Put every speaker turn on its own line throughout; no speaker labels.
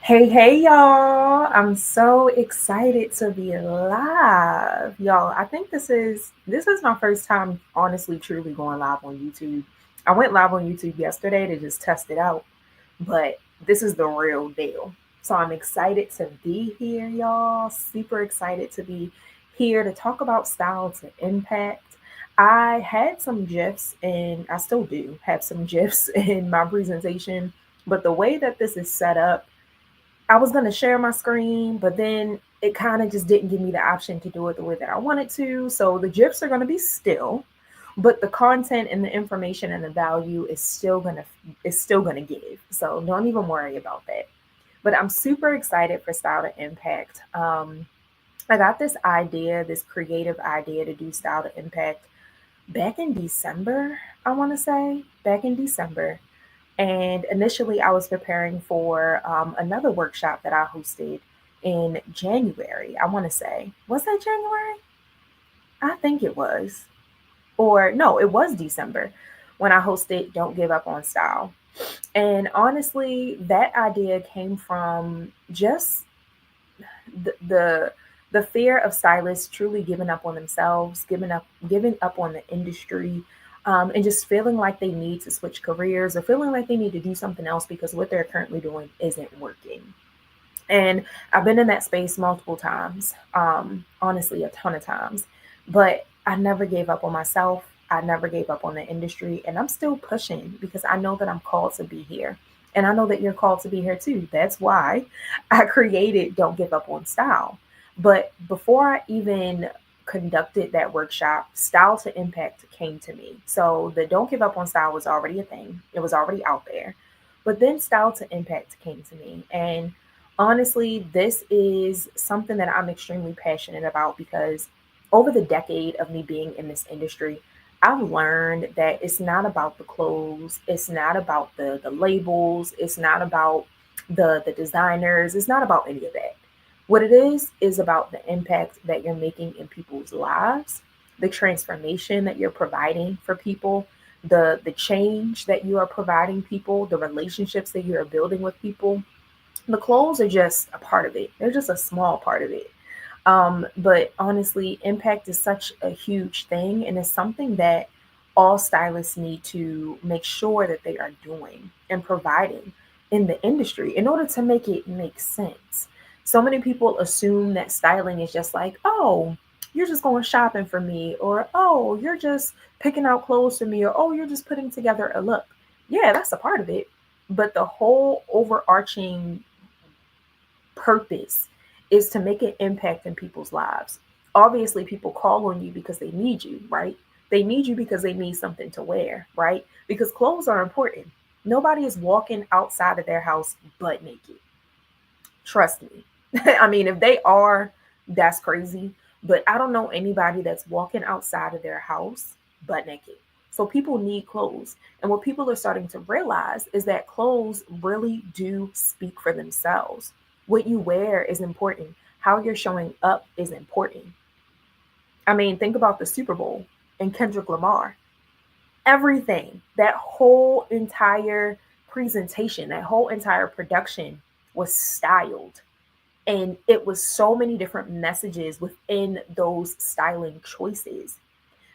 Hey, y'all. I'm so excited to be live. Y'all, I think this is my first time honestly truly going live on YouTube. I went live on YouTube yesterday to just test it out, but this is the real deal. So I'm excited to be here, y'all. Super excited to be here to talk about style to impact. I had some GIFs and I still do have some GIFs in my presentation, but the way that this is set up, I was going to share my screen, but then it kind of just didn't give me the option to do it the way that I wanted to. So the GIFs are going to be still, but the content and the information and the value is still going to give. So don't even worry about that. But I'm super excited for Style to Impact. I got this idea, this creative idea to do Style to Impact back in December, I want to say, back in December. And initially, I was preparing for another workshop that I hosted in January. I want to say, was that January? I think it was. Or no, it was December when I hosted Don't Give Up on Style. And honestly, that idea came from just the fear of stylists truly giving up on themselves, giving up on the industry, and just feeling like they need to switch careers or feeling like they need to do something else because what they're currently doing isn't working. And I've been in that space multiple times, honestly, a ton of times. But I never gave up on myself. I never gave up on the industry. And I'm still pushing because I know that I'm called to be here. And I know that you're called to be here too. That's why I created Don't Give Up on Style. But before I even conducted that workshop, Style to Impact came to me. So the Don't Give Up on Style was already a thing, it was already out there. But then Style to Impact came to me. And honestly, this is something that I'm extremely passionate about because over the decade of me being in this industry, I've learned that it's not about the clothes, it's not about the labels, it's not about the designers, it's not about any of that. What it is about the impact that you're making in people's lives, the transformation that you're providing for people, the change that you are providing people, the relationships that you are building with people. The clothes are just a part of it. They're just a small part of it. But honestly, impact is such a huge thing, and it's something that all stylists need to make sure that they are doing and providing in the industry in order to make it make sense. So many people assume that styling is just like, oh, you're just going shopping for me, or oh, you're just picking out clothes for me, or oh, you're just putting together a look. Yeah, that's a part of it. But the whole overarching purpose is to make an impact in people's lives. Obviously, people call on you because they need you, right? They need you because they need something to wear, right? Because clothes are important. Nobody is walking outside of their house butt naked. Trust me. I mean, if they are, that's crazy. But I don't know anybody that's walking outside of their house butt naked. So people need clothes. And what people are starting to realize is that clothes really do speak for themselves. What you wear is important. How you're showing up is important. I mean, think about the Super Bowl and Kendrick Lamar. Everything, that whole entire presentation, that whole entire production was styled, and it was so many different messages within those styling choices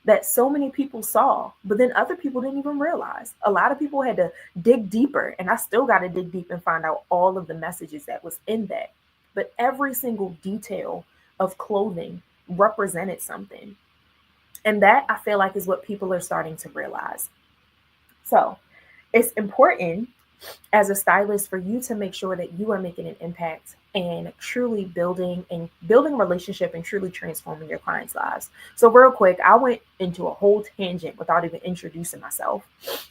that so many people saw, but then other people didn't even realize. A lot of people had to dig deeper, and I still got to dig deep and find out all of the messages that was in that. But every single detail of clothing represented something. And that I feel like is what people are starting to realize. So it's important as a stylist for you to make sure that you are making an impact and truly building a relationship and truly transforming your clients' lives. So real quick, I went into a whole tangent without even introducing myself.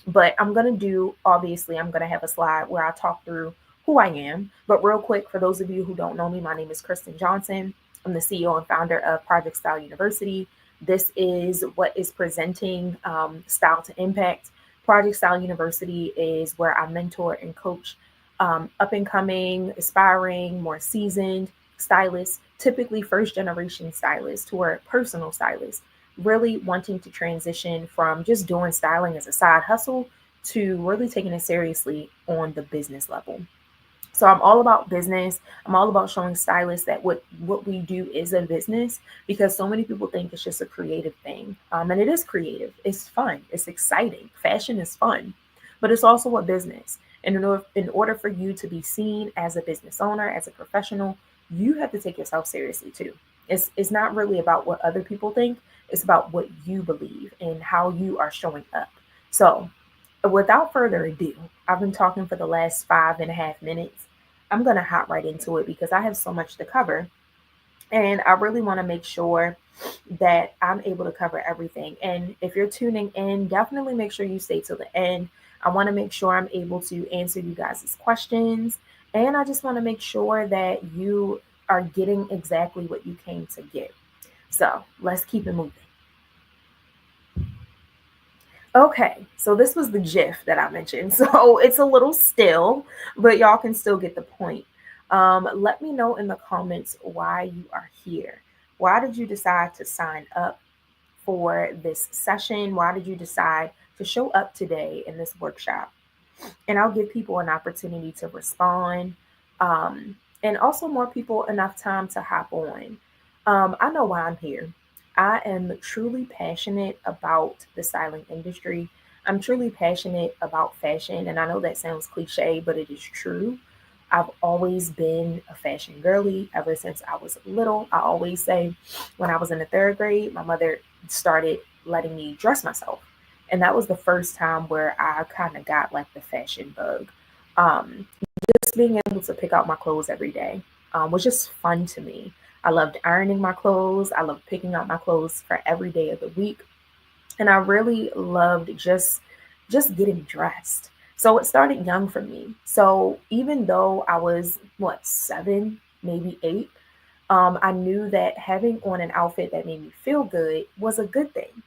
But I'm gonna have a slide where I talk through who I am. But real quick, for those of you who don't know me, my name is Kristen Johnson. I'm the CEO and founder of Project Style University. This is what is presenting Style to Impact. Project Style University is where I mentor and coach up and coming, aspiring, more seasoned stylists, typically first generation stylists who are personal stylists, really wanting to transition from just doing styling as a side hustle to really taking it seriously on the business level. So I'm all about business. I'm all about showing stylists that what we do is a business, because so many people think it's just a creative thing. And it is creative. It's fun. It's exciting. Fashion is fun, but it's also a business. And in order for you to be seen as a business owner, as a professional, you have to take yourself seriously too. It's not really about what other people think. It's about what you believe and how you are showing up. So without further ado, I've been talking for the last 5.5 minutes. I'm going to hop right into it because I have so much to cover. And I really want to make sure that I'm able to cover everything. And if you're tuning in, definitely make sure you stay till the end. I want to make sure I'm able to answer you guys' questions. And I just want to make sure that you are getting exactly what you came to get. So let's keep it moving. Okay, so this was the GIF that I mentioned. So it's a little still, but y'all can still get the point. Let me know in the comments why you are here. Why did you decide to sign up for this session? Why did you decide to show up today in this workshop? And I'll give people an opportunity to respond, and also more people enough time to hop on. I know why I'm here. I am truly passionate about the styling industry. I'm truly passionate about fashion, and I know that sounds cliche, but it is true. I've always been a fashion girly ever since I was little. I always say when I was in the third grade, my mother started letting me dress myself. And that was the first time where I kind of got like the fashion bug. Um, just being able to pick out my clothes every day was just fun to me. I loved ironing my clothes. I loved picking out my clothes for every day of the week, and I really loved just getting dressed. So it started young for me. So even though I was what 7, maybe 8, I knew that having on an outfit that made me feel good was a good thing.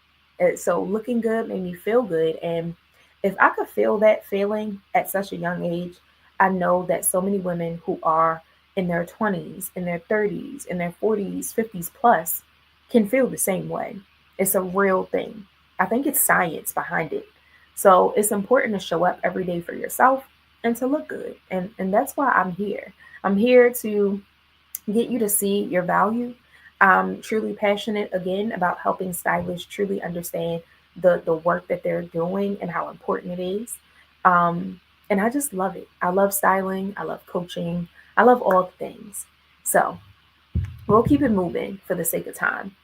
So looking good made me feel good. And if I could feel that feeling at such a young age, I know that so many women who are in their 20s, in their 30s, in their 40s, 50s plus can feel the same way. It's a real thing. I think it's science behind it. So it's important to show up every day for yourself and to look good. And that's why I'm here. I'm here to get you to see your value. I'm truly passionate again about helping stylists truly understand the work that they're doing and how important it is. Um, and I just love it. I love styling. I love coaching. I love all things. So we'll keep it moving for the sake of time.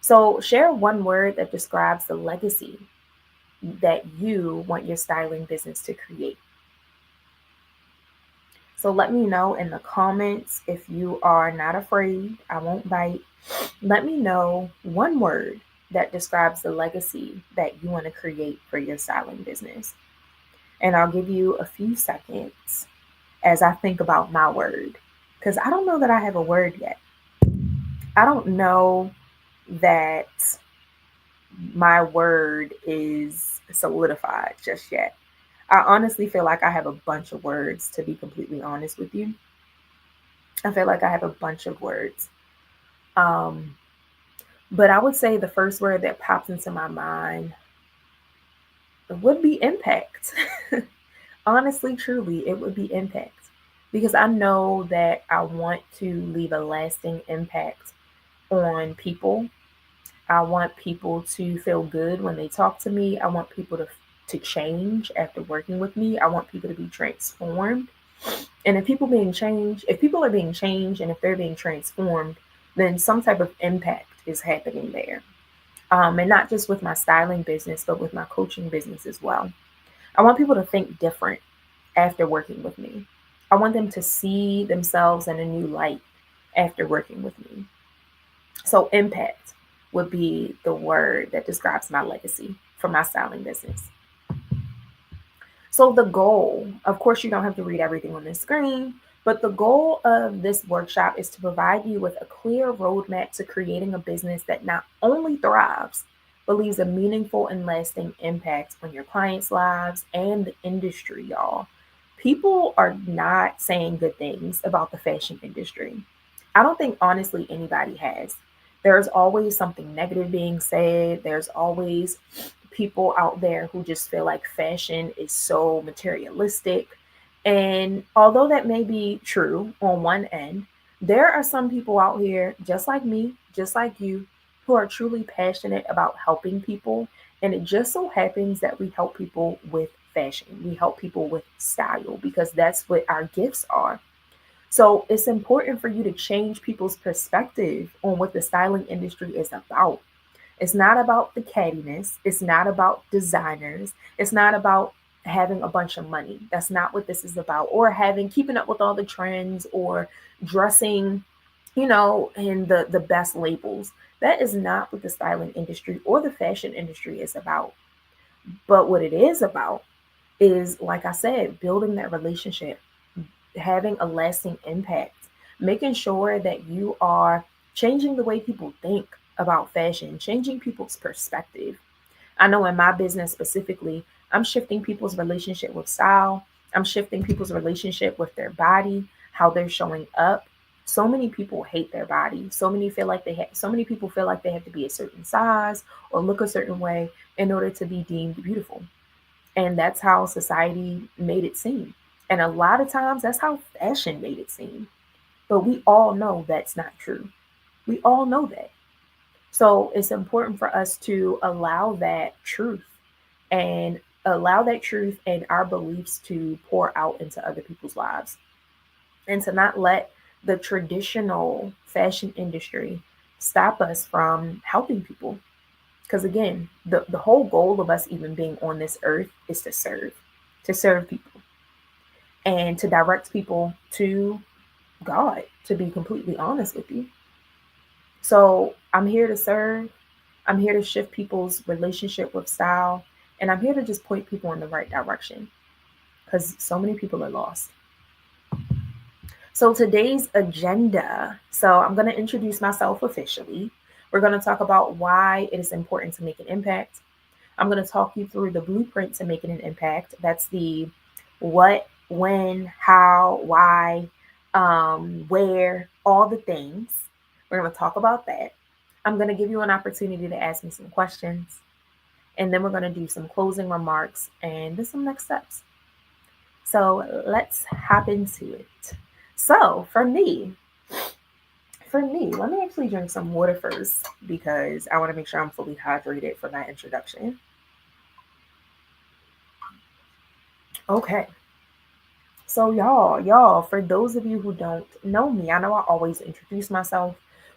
So share one word that describes the legacy that you want your styling business to create. So let me know in the comments if you are not afraid. I won't bite. Let me know one word that describes the legacy that you want to create for your styling business. And I'll give you a few seconds as I think about my word, because I don't know that I have a word yet. I don't know that my word is solidified just yet. I honestly feel like I have a bunch of words, to be completely honest with you. I feel like I have a bunch of words. Um, but I would say the first word that pops into my mind would be impact. Honestly, truly, it would be impact. Because I know that I want to leave a lasting impact on people. I want people to feel good when they talk to me. I want people to change after working with me. I want people to be transformed. And if people are being changed and if they're being transformed, then some type of impact is happening there. And not just with my styling business, but with my coaching business as well. I want people to think different after working with me. I want them to see themselves in a new light after working with me. So, impact would be the word that describes my legacy for my styling business. So, the goal, of course, you don't have to read everything on this screen, but the goal of this workshop is to provide you with a clear roadmap to creating a business that not only thrives, but leaves a meaningful and lasting impact on your clients' lives and the industry, y'all. People are not saying good things about the fashion industry. I don't think, honestly, anybody has. There's always something negative being said. There's always people out there who just feel like fashion is so materialistic. And although that may be true on one end, there are some people out here, just like me, just like you, who are truly passionate about helping people. And it just so happens that we help people with fashion, we help people with style because that's what our gifts are. So it's important for you to change people's perspective on what the styling industry is about. It's not about the cattiness. It's not about designers. It's not about having a bunch of money. That's not what this is about. Or having keeping up with all the trends or dressing, in the best labels. That is not what the styling industry or the fashion industry is about. But what it is about is, like I said, building that relationship, having a lasting impact, making sure that you are changing the way people think about fashion, changing people's perspective. I know in my business specifically, I'm shifting people's relationship with style. I'm shifting people's relationship with their body, how they're showing up. So many people hate their body. So many people feel like they have to be a certain size or look a certain way in order to be deemed beautiful. And that's how society made it seem. And a lot of times that's how fashion made it seem. But we all know that's not true. We all know that. So it's important for us to allow that truth and our beliefs to pour out into other people's lives and to not let the traditional fashion industry stop us from helping people. Because again, the whole goal of us even being on this earth is to serve people and to direct people to God, to be completely honest with you. So I'm here to serve. I'm here to shift people's relationship with style. And I'm here to just point people in the right direction because so many people are lost. So today's agenda. So I'm going to introduce myself officially. We're going to talk about why it is important to make an impact. I'm going to talk you through the blueprint to making an impact. That's the what, when, how, why, where, all the things. We're going to talk about that. I'm going to give you an opportunity to ask me some questions. And then we're going to do some closing remarks and then some next steps. So let's hop into it. So for me, let me actually drink some water first because I want to make sure I'm fully hydrated for my introduction. Okay. So for those of you who don't know me, I know I always introduce myself,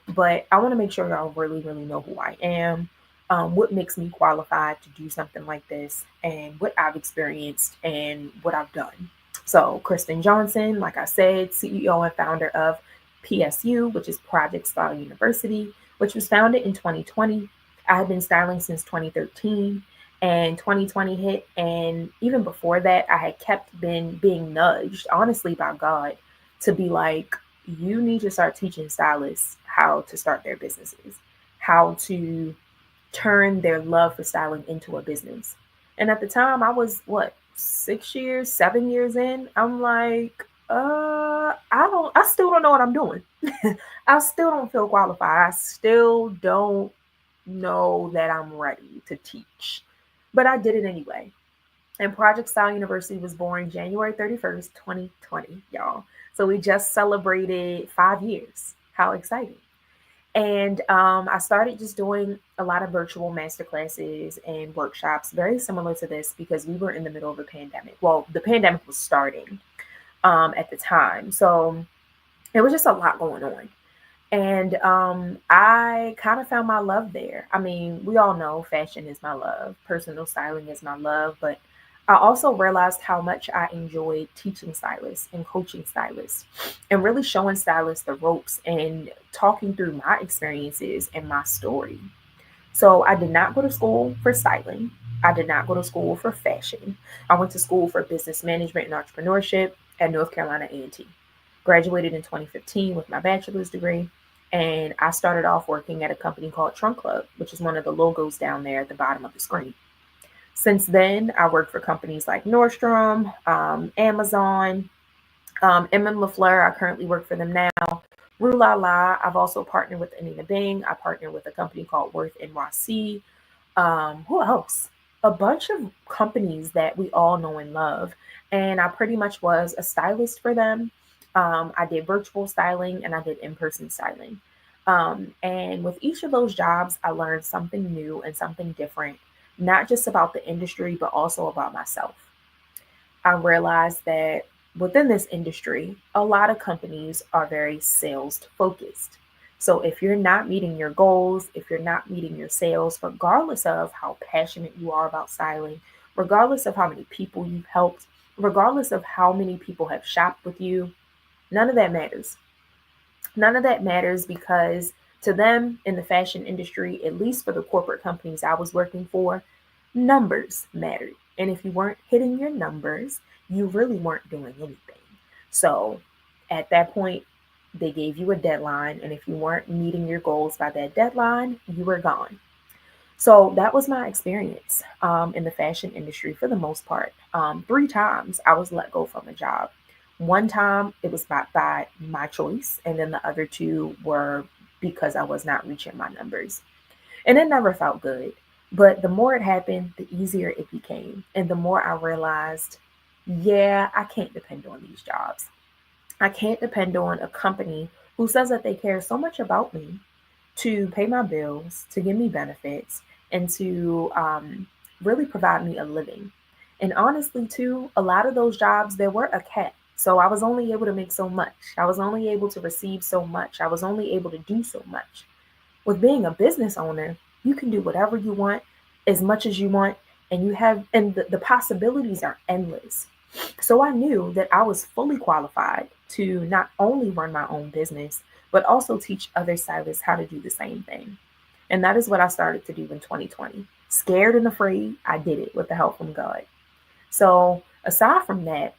but I want to make sure y'all really, really know who I am, what makes me qualified to do something like this, and what I've experienced and what I've done. So, Kristen Johnson, like I said, CEO and founder of PSU, which is Project Style University, which was founded in 2020. I have been styling since 2013 and 2020 hit. And even before that, I had kept been being nudged, honestly, by God to be like, you need to start teaching stylists how to start their businesses, how to turn their love for styling into a business. And at the time, I was what, 6 years, 7 years in. I'm like, I still don't know what I'm doing. I still don't feel qualified. I still don't know that I'm ready to teach. But I did it anyway. And Project Style University was born January 31st, 2020, y'all. So we just celebrated 5 years. How exciting. And I started just doing a lot of virtual masterclasses and workshops, very similar to this because we were in the middle of a pandemic. Well, the pandemic was starting at the time. So it was just a lot going on. And I kind of found my love there. I mean, we all know fashion is my love, personal styling is my love, but I also realized how much I enjoyed teaching stylists and coaching stylists and really showing stylists the ropes and talking through my experiences and my story. So I did not go to school for styling. I did not go to school for fashion. I went to school for business management and entrepreneurship at North Carolina A&T. Graduated in 2015 with my bachelor's degree. And I started off working at a company called Trunk Club, which is one of the logos down there at the bottom of the screen. Since then, I worked for companies like Nordstrom, Amazon, M. LaFleur. I currently work for them now. Rue La La. I've also partnered with Anina Bing. I partnered with a company called Worth NYC. Who else? a bunch of companies that we all know and love. And I pretty much was a stylist for them. I did virtual styling and I did in person styling. And with each of those jobs, I learned something new and something different, not just about the industry, but also about myself. I realized that within this industry, a lot of companies are very sales focused. So if you're not meeting your goals, if you're not meeting your sales, regardless of how passionate you are about styling, regardless of how many people you've helped, regardless of how many people have shopped with you, none of that matters. None of that matters because to them in the fashion industry, at least for the corporate companies I was working for, numbers mattered. And if you weren't hitting your numbers, you really weren't doing anything. So at that point, they gave you a deadline. And if you weren't meeting your goals by that deadline, you were gone. So that was my experience in the fashion industry for the most part. Three times I was let go from a job. One time it was by my choice, and then the other two were because I was not reaching my numbers. And it never felt good. But the more it happened, the easier it became. And the more I realized, yeah, I can't depend on these jobs. I can't depend on a company who says that they care so much about me to pay my bills, to give me benefits, and to really provide me a living. And honestly, too, a lot of those jobs, there were a cap. So I was only able to make so much. I was only able to receive so much. I was only able to do so much. With being a business owner, you can do whatever you want, as much as you want, and the possibilities are endless. So I knew that I was fully qualified to not only run my own business, but also teach other stylists how to do the same thing. And that is what I started to do in 2020. Scared and afraid, I did it with the help from God. So aside from that,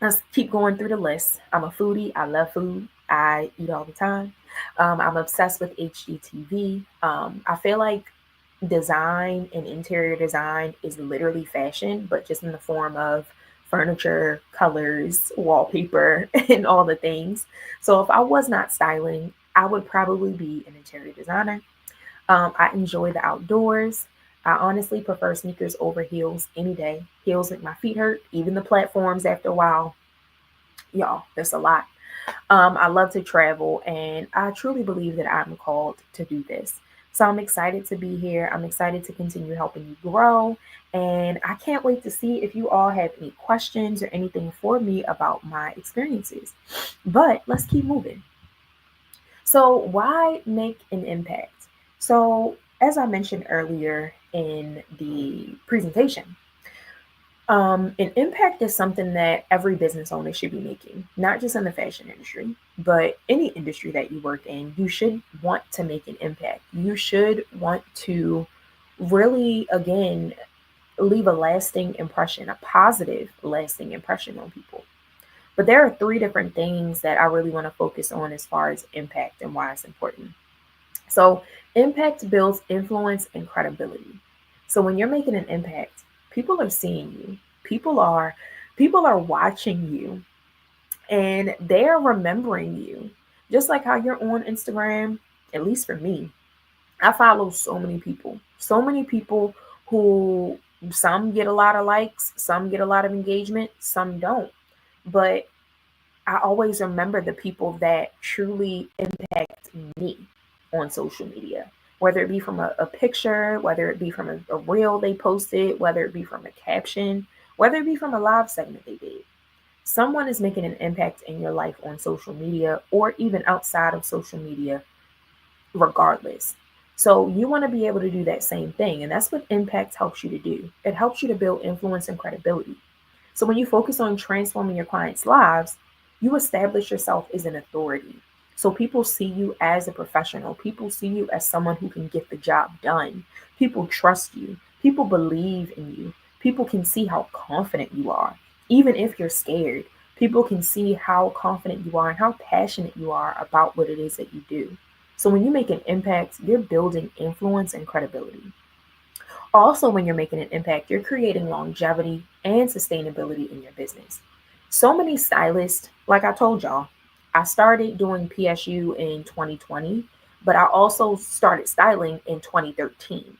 let's keep going through the list. I'm a foodie. I love food. I eat all the time. I'm obsessed with HGTV. I feel like design and interior design is literally fashion, but just in the form of furniture, colors, wallpaper, and all the things. So if I was not styling, I would probably be an interior designer. I enjoy the outdoors. I honestly prefer sneakers over heels any day. Heels make my feet hurt, even the platforms after a while. Y'all, that's a lot. I love to travel, and I truly believe that I'm called to do this. So I'm excited to be here. I'm excited to continue helping you grow. And I can't wait to see if you all have any questions or anything for me about my experiences. But let's keep moving. So, why make an impact? So, as I mentioned earlier in the presentation, an impact is something that every business owner should be making, not just in the fashion industry, but any industry that you work in. You should want to make an impact. You should want to really, again, leave a lasting impression, a positive, lasting impression on people. But there are three different things that I really want to focus on as far as impact and why it's important. So, impact builds influence and credibility. So, when you're making an impact, people are seeing you. People are watching you and they're remembering you. Just like how you're on Instagram, at least for me, I follow so many people who some get a lot of likes, some get a lot of engagement, some don't. But I always remember the people that truly impact me on social media, whether it be from a picture, whether it be from a reel they posted, whether it be from a caption, whether it be from a live segment they did. Someone is making an impact in your life on social media or even outside of social media, regardless. So you want to be able to do that same thing. And that's what impact helps you to do. It helps you to build influence and credibility. So when you focus on transforming your clients' lives, you establish yourself as an authority. So people see you as a professional. People see you as someone who can get the job done. People trust you. People believe in you. People can see how confident you are. Even if you're scared, people can see how confident you are and how passionate you are about what it is that you do. So when you make an impact, you're building influence and credibility. Also, when you're making an impact, you're creating longevity and sustainability in your business. So many stylists, like I told y'all, I started doing PSU in 2020, but I also started styling in 2013.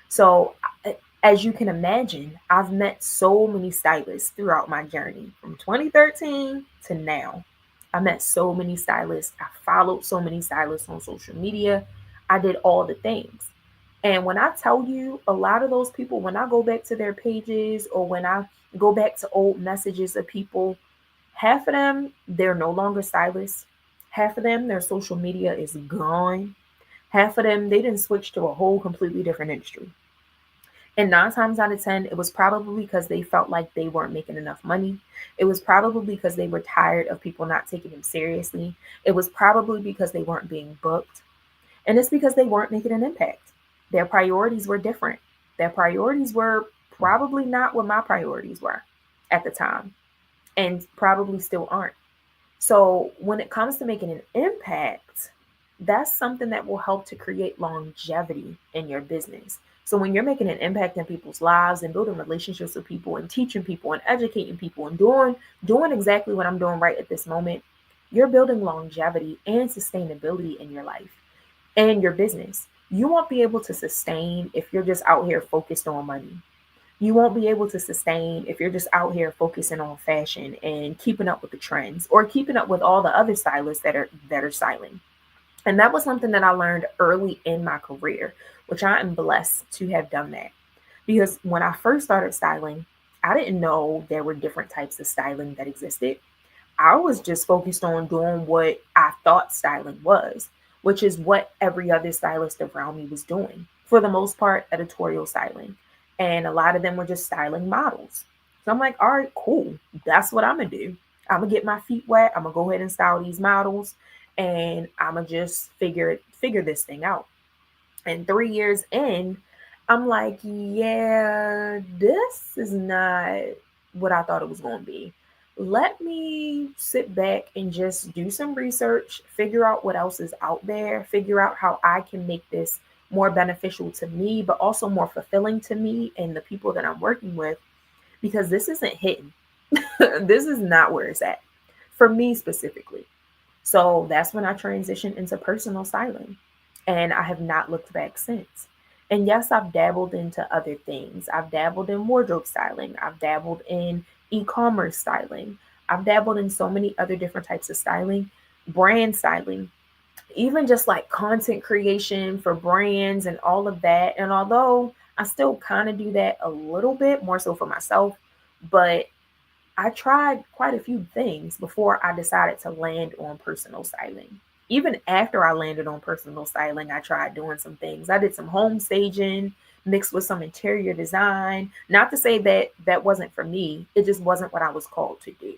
So As you can imagine, I've met so many stylists throughout my journey from 2013 to now. I met so many stylists. I followed so many stylists on social media. I did all the things. And when I tell you, a lot of those people, when I go back to their pages or when I go back to old messages of people, half of them, they're no longer stylists. Half of them, their social media is gone. Half of them, they didn't switch to a whole completely different industry. And 9 times out of 10, it was probably because they felt like they weren't making enough money. It was probably because they were tired of people not taking them seriously. It was probably because they weren't being booked. And it's because they weren't making an impact. Their priorities were different. Their priorities were probably not what my priorities were at the time, and probably still aren't. So when it comes to making an impact, that's something that will help to create longevity in your business. So when you're making an impact in people's lives and building relationships with people and teaching people and educating people and doing exactly what I'm doing right at this moment, you're building longevity and sustainability in your life and your business. You won't be able to sustain if you're just out here focused on money. You won't be able to sustain if you're just out here focusing on fashion and keeping up with the trends or keeping up with all the other stylists that are styling. And that was something that I learned early in my career, which I am blessed to have done that. Because when I first started styling, I didn't know there were different types of styling that existed. I was just focused on doing what I thought styling was, which is what every other stylist around me was doing. For the most part, editorial styling. And a lot of them were just styling models. So I'm like, all right, cool. That's what I'm going to do. I'm going to get my feet wet. I'm going to go ahead and style these models and I'm going to just figure this thing out. And 3 years in, I'm like, yeah, this is not what I thought it was going to be. Let me sit back and just do some research, figure out what else is out there, figure out how I can make this more beneficial to me, but also more fulfilling to me and the people that I'm working with, because this isn't hidden. This is not where it's at for me specifically. So that's when I transitioned into personal styling. And I have not looked back since. And yes, I've dabbled into other things. I've dabbled in wardrobe styling. I've dabbled in e commerce styling. I've dabbled in so many other different types of styling, brand styling, even just like content creation for brands and all of that. And although I still kind of do that a little bit more so for myself, but I tried quite a few things before I decided to land on personal styling. Even after I landed on personal styling, I tried doing some things. I did some home staging mixed with some interior design. Not to say that that wasn't for me, it just wasn't what I was called to do.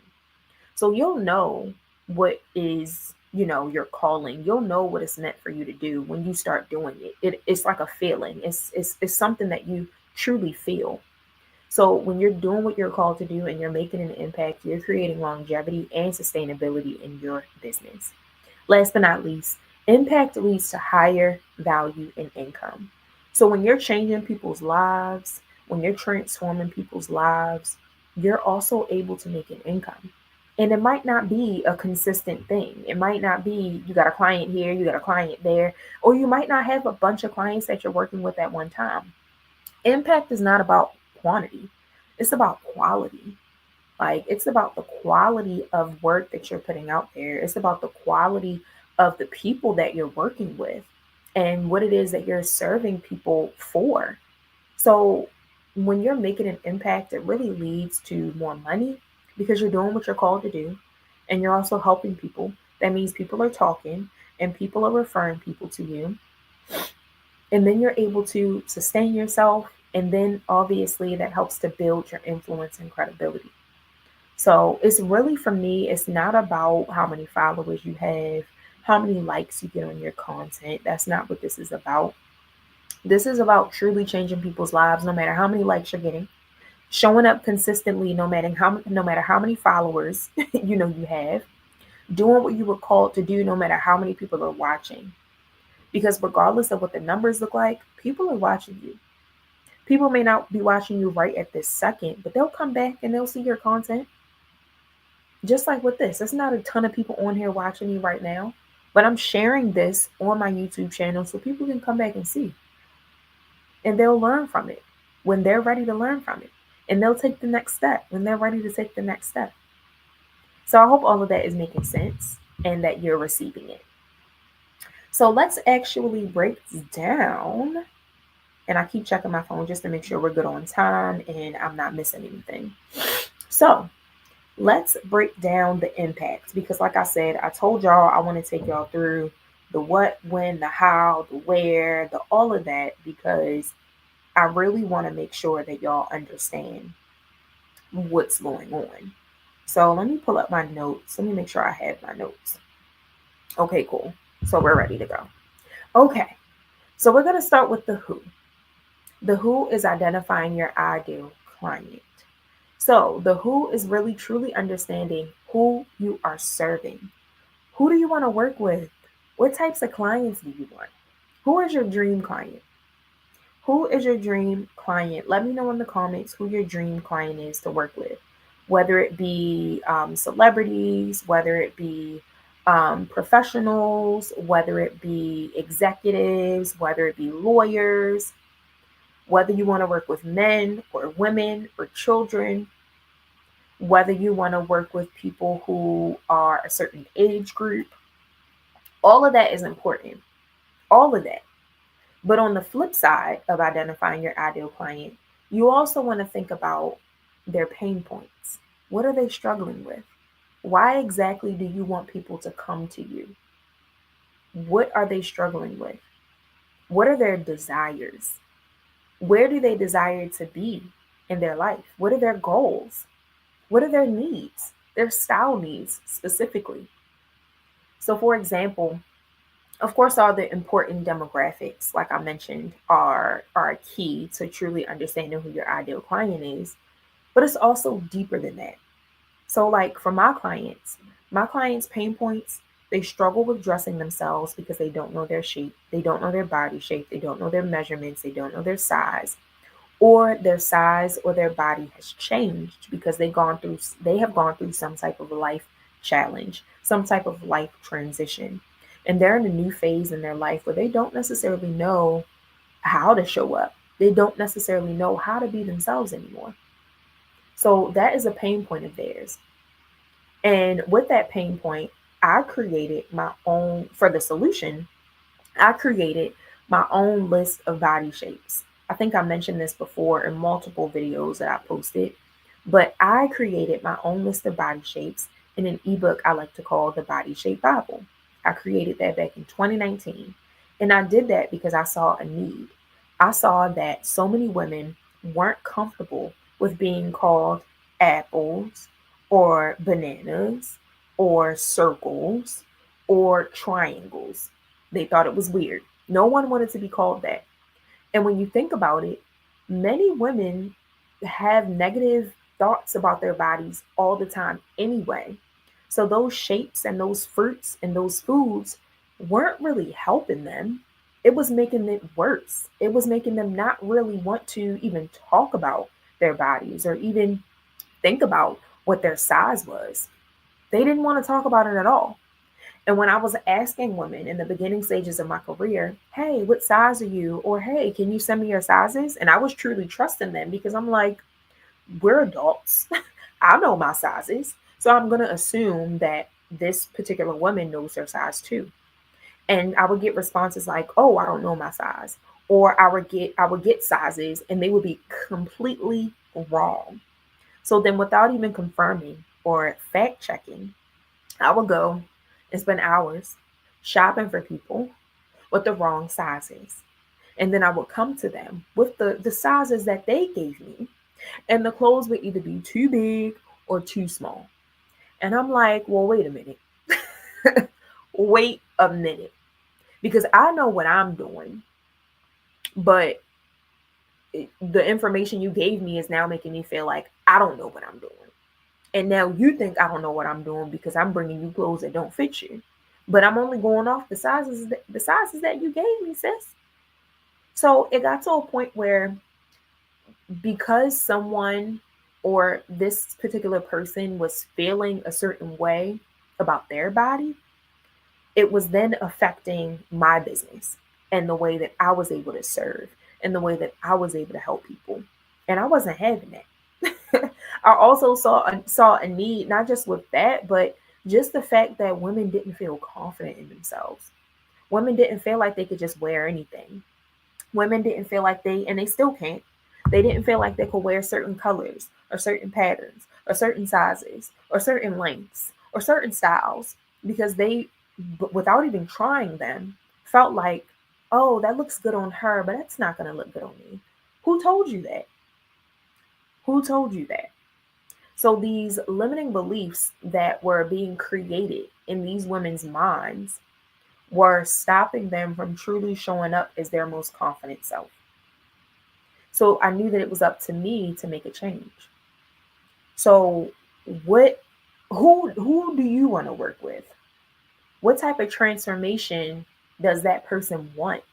So you'll know what is, your calling. You'll know what it's meant for you to do when you start doing it. It's like a feeling. It's something that you truly feel. So when you're doing what you're called to do and you're making an impact, you're creating longevity and sustainability in your business. Last but not least, impact leads to higher value and income. So when you're changing people's lives, when you're transforming people's lives, you're also able to make an income. And it might not be a consistent thing. It might not be you got a client here, you got a client there, or you might not have a bunch of clients that you're working with at one time. Impact is not about quantity, it's about quality. Like, it's about the quality of work that you're putting out there, it's about the quality of the people that you're working with and what it is that you're serving people for. So when you're making an impact, it really leads to more money because you're doing what you're called to do and you're also helping people. That means people are talking and people are referring people to you, and then you're able to sustain yourself, and then obviously that helps to build your influence and credibility. So it's really, for me, it's not about how many followers you have, how many likes you get on your content. That's not what this is about. This is about truly changing people's lives, no matter how many likes you're getting, showing up consistently, no matter how many followers you have, doing what you were called to do, no matter how many people are watching. Because regardless of what the numbers look like, people are watching you. People may not be watching you right at this second, but they'll come back and they'll see your content. Just like with this, there's not a ton of people on here watching me right now, but I'm sharing this on my YouTube channel so people can come back and see and they'll learn from it. when they're ready to learn from it. And they'll take the next step when they're ready to take the next step. So I hope all of that is making sense and that you're receiving it. So let's actually break down. And I keep checking my phone just to make sure we're good on time and I'm not missing anything. So let's break down the impact because, like I said, I told y'all I want to take y'all through the what, when, the how, the where, the all of that because I really want to make sure that y'all understand what's going on. So let me pull up my notes. Let me make sure I have my notes. Okay, cool. So we're ready to go. Okay, so we're going to start with the who. The who is identifying your ideal client. So the who is really truly understanding who you are serving. Who do you want to work with? What types of clients do you want? Who is your dream client? Who is your dream client? Let me know in the comments who your dream client is to work with, whether it be celebrities, whether it be professionals, whether it be executives, whether it be lawyers, whether you want to work with men or women or children, whether you want to work with people who are a certain age group. All of that is important. All of that. But on the flip side of identifying your ideal client, you also want to think about their pain points. What are they struggling with? Why exactly do you want people to come to you? What are they struggling with? What are their desires? Where do they desire to be in their life? What are their goals? What are their needs? Their style needs specifically. So, for example, of course, all the important demographics, like I mentioned, are key to truly understanding who your ideal client is. But it's also deeper than that. So, like for my clients' pain points, they struggle with dressing themselves because they don't know their shape, they don't know their body shape, they don't know their measurements, they don't know their size or their body has changed because they have gone through some type of life challenge, some type of life transition. And they're in a new phase in their life where they don't necessarily know how to show up. They don't necessarily know how to be themselves anymore. So that is a pain point of theirs. And with that pain point, I created my own, for the solution, I created my own list of body shapes. I think I mentioned this before in multiple videos that I posted, but I created my own list of body shapes in an ebook I like to call the Body Shape Bible. I created that back in 2019. And I did that because I saw a need. I saw that so many women weren't comfortable with being called apples or bananas or circles or triangles. They thought it was weird. No one wanted to be called that. And when you think about it, many women have negative thoughts about their bodies all the time anyway. So those shapes and those fruits and those foods weren't really helping them. It was making it worse. It was making them not really want to even talk about their bodies or even think about what their size was. They didn't want to talk about it at all. And when I was asking women in the beginning stages of my career, hey, what size are you? Or hey, can you send me your sizes? And I was truly trusting them because I'm like, we're adults. I know my sizes. So I'm going to assume that this particular woman knows her size too. And I would get responses like, oh, I don't know my size. Or I would get sizes and they would be completely wrong. So then without even confirming or fact checking, I would go and spend hours shopping for people with the wrong sizes. And then I would come to them with the sizes that they gave me. And the clothes would either be too big or too small. And I'm like, well, wait a minute. Wait a minute. Because I know what I'm doing, but the information you gave me is now making me feel like I don't know what I'm doing. And now you think I don't know what I'm doing because I'm bringing you clothes that don't fit you. But I'm only going off the sizes that you gave me, sis. So it got to a point where because someone or this particular person was feeling a certain way about their body, it was then affecting my business and the way that I was able to serve. in the way that I was able to help people. And I wasn't having that. I also saw a need, not just with that, but just the fact that women didn't feel confident in themselves. Women didn't feel like they could just wear anything. Women didn't feel like and they still can't, they didn't feel like they could wear certain colors or certain patterns or certain sizes or certain lengths or certain styles because they, without even trying them, felt like, oh, that looks good on her, but that's not going to look good on me. Who told you that? Who told you that? So these limiting beliefs that were being created in these women's minds were stopping them from truly showing up as their most confident self. So I knew that it was up to me to make a change. So what who do you want to work with? What type of transformation does that person want?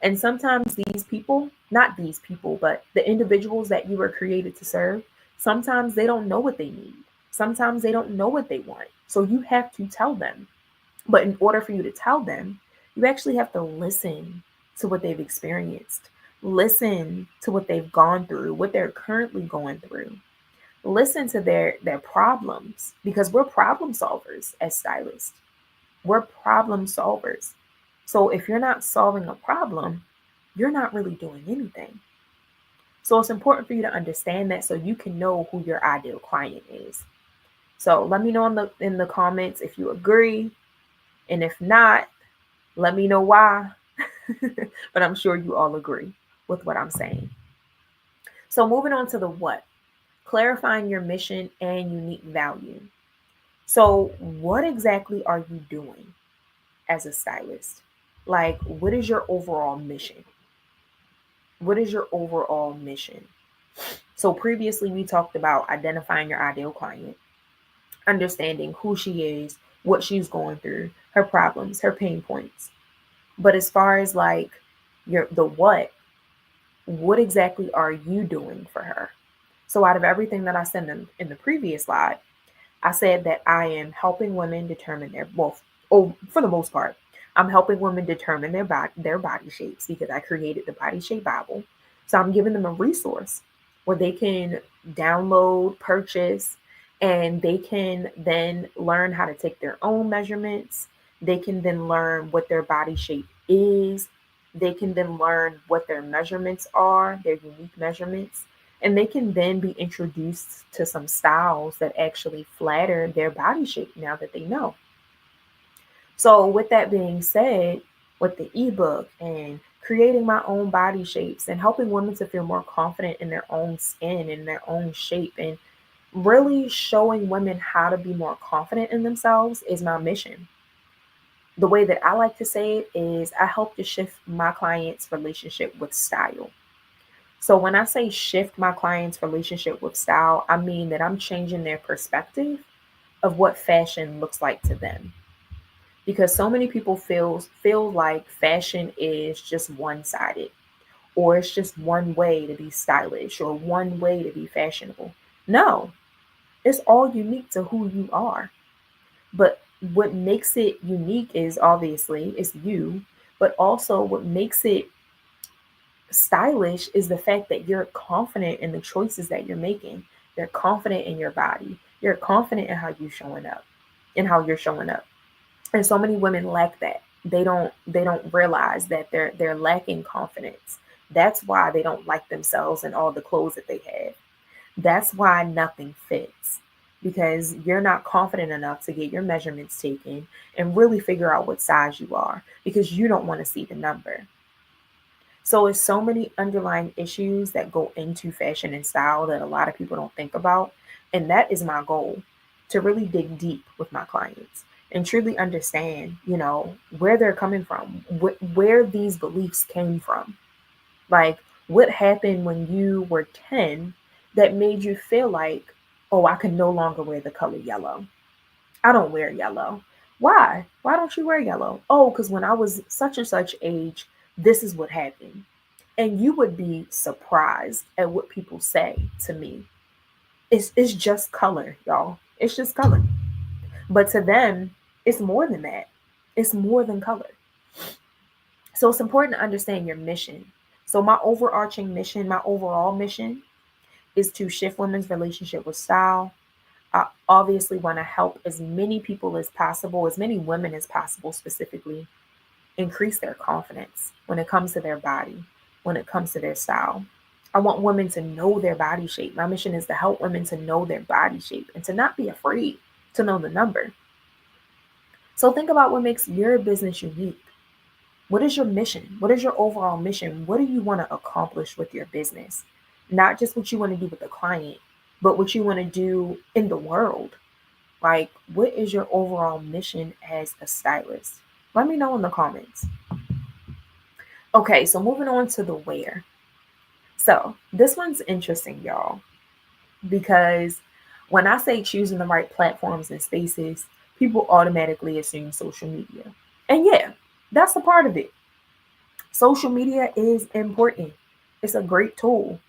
And sometimes these people, not these people, but the individuals that you were created to serve, sometimes they don't know what they need. Sometimes they don't know what they want. So you have to tell them. But in order for you to tell them, you actually have to listen to what they've experienced. Listen to what they've gone through, what they're currently going through. Listen to their problems because we're problem solvers as stylists. We're problem solvers. So if you're not solving a problem, you're not really doing anything. So it's important for you to understand that so you can know who your ideal client is. So let me know in the comments if you agree, and if not, let me know why. But I'm sure you all agree with what I'm saying. So moving on to the what, clarifying your mission and unique value. So what exactly are you doing as a stylist? Like, what is your overall mission? What is your overall mission? So previously we talked about identifying your ideal client, understanding who she is, what she's going through, her problems, her pain points. But as far as like the what exactly are you doing for her? So out of everything that I said in the previous slide, I said that I am helping women determine for the most part, I'm helping women determine their body shapes because I created the Body Shape Bible. So I'm giving them a resource where they can download, purchase, and they can then learn how to take their own measurements. They can then learn what their body shape is. They can then learn what their measurements are, their unique measurements, and they can then be introduced to some styles that actually flatter their body shape now that they know. So, with that being said, with the ebook and creating my own body shapes and helping women to feel more confident in their own skin and their own shape and really showing women how to be more confident in themselves is my mission. The way that I like to say it is I help to shift my clients' relationship with style. So when I say shift my clients' relationship with style, I mean that I'm changing their perspective of what fashion looks like to them. Because so many people feel like fashion is just one-sided, or it's just one way to be stylish or one way to be fashionable. No, it's all unique to who you are. But what makes it unique is obviously it's you, but also what makes it stylish is the fact that you're confident in the choices that you're making. You're confident in your body. You're confident in how you're showing up. And so many women lack that. They don't realize that they're lacking confidence. That's why they don't like themselves and all the clothes that they have. That's why nothing fits. Because you're not confident enough to get your measurements taken and really figure out what size you are because you don't want to see the number. So it's so many underlying issues that go into fashion and style that a lot of people don't think about. And that is my goal, to really dig deep with my clients and truly understand, where they're coming from, where these beliefs came from. Like what happened when you were 10 that made you feel like, oh, I can no longer wear the color yellow. I don't wear yellow. Why? Why don't you wear yellow? Oh, because when I was such and such age, this is what happened. And you would be surprised at what people say to me. It's just color, y'all. It's just color. But to them, it's more than that. It's more than color. So it's important to understand your mission So my overarching mission, my overall mission is to shift women's relationship with style. I obviously want to help as many people as possible, as many women as possible specifically, increase their confidence when it comes to their body, when it comes to their style. I want women to know their body shape. My mission is to help women to know their body shape and to not be afraid to know the number. So think about what makes your business unique. What is your mission? What is your overall mission? What do you want to accomplish with your business? Not just what you want to do with the client, but what you want to do in the world. Like, what is your overall mission as a stylist? Let me know in the comments. Okay, so moving on to the where. So this one's interesting, y'all, because when I say choosing the right platforms and spaces, people automatically assume social media. And yeah, that's a part of it. Social media is important. It's a great tool.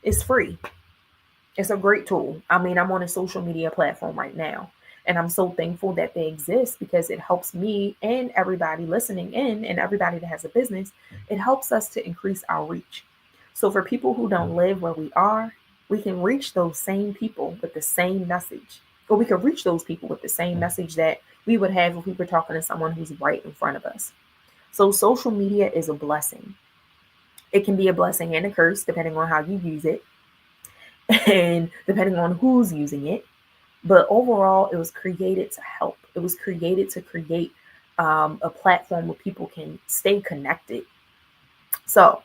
It's free. It's a great tool. I mean, I'm on a social media platform right now, and I'm so thankful that they exist because it helps me and everybody listening in and everybody that has a business. It helps us to increase our reach. So, for people who don't live where we are, we can reach those same people with the same message, or we can reach those people with the same message that we would have if we were talking to someone who's right in front of us. So, social media is a blessing. It can be a blessing and a curse depending on how you use it and depending on who's using it. But overall, it was created to help. It was created to create a platform where people can stay connected. So,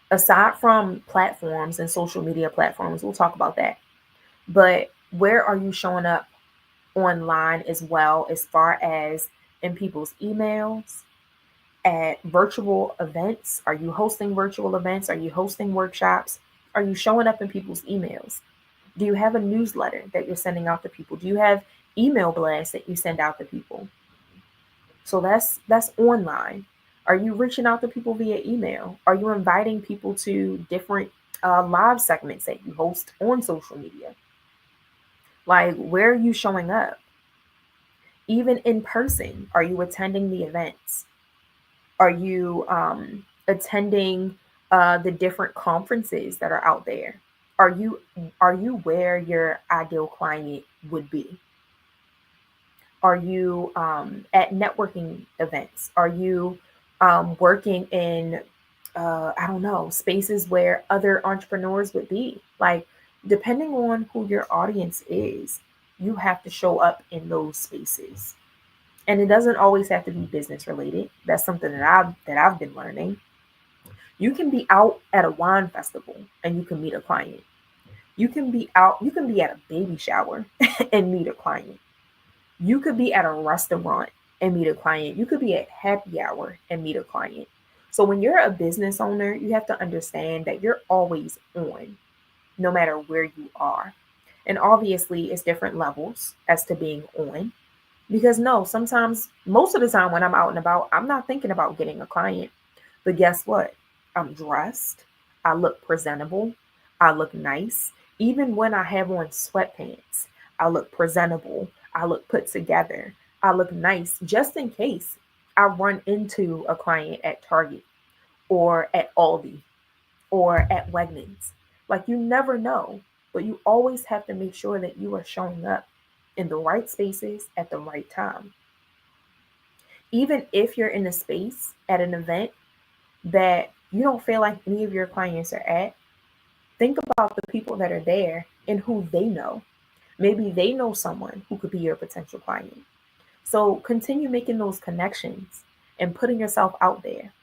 aside from platforms and social media platforms, we'll talk about that. But where are you showing up online as well, as far as in people's emails, at virtual events? Are you hosting virtual events? Are you hosting workshops? Are you showing up in people's emails? Do you have a newsletter that you're sending out to people? Do you have email blasts that you send out to people? So that's online. Are you reaching out to people via email? Are you inviting people to different live segments that you host on social media? Like, where are you showing up? Even in person, are you attending the events? Are you attending the different conferences that are out there? Are you are you where your ideal client would be? Are you at networking events? Are you working in I don't know, spaces where other entrepreneurs would be? Like, depending on who your audience is, you have to show up in those spaces. And it doesn't always have to be business related. That's something that I've been learning. You can be out at a wine festival and you can meet a client. You can be at a baby shower and meet a client. You could be at a restaurant and meet a client. You could be at happy hour and meet a client. So when you're a business owner, you have to understand that you're always on, no matter where you are. And obviously, it's different levels as to being on. Because no, sometimes, most of the time when I'm out and about, I'm not thinking about getting a client. But guess what? I'm dressed. I look presentable. I look nice. Even when I have on sweatpants, I look presentable. I look put together. I look nice just in case I run into a client at Target or at Aldi or at Wegmans. Like, you never know, but you always have to make sure that you are showing up in the right spaces at the right time. Even if you're in a space at an event that you don't feel like any of your clients are at, think about the people that are there and who they know. Maybe they know someone who could be your potential client. So continue making those connections and putting yourself out there.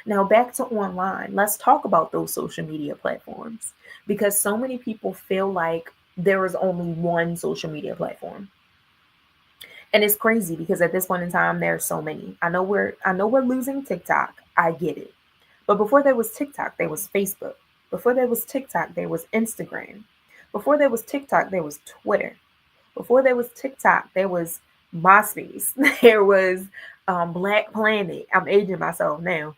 Now, back to online, let's talk about those social media platforms because so many people feel like there is only one social media platform. And it's crazy because at this point in time, there are so many. I know we're losing TikTok. I get it. But before there was TikTok, there was Facebook. Before there was TikTok, there was Instagram. Before there was TikTok, there was Twitter. Before there was TikTok, there was MySpace. There was Black Planet. I'm aging myself now.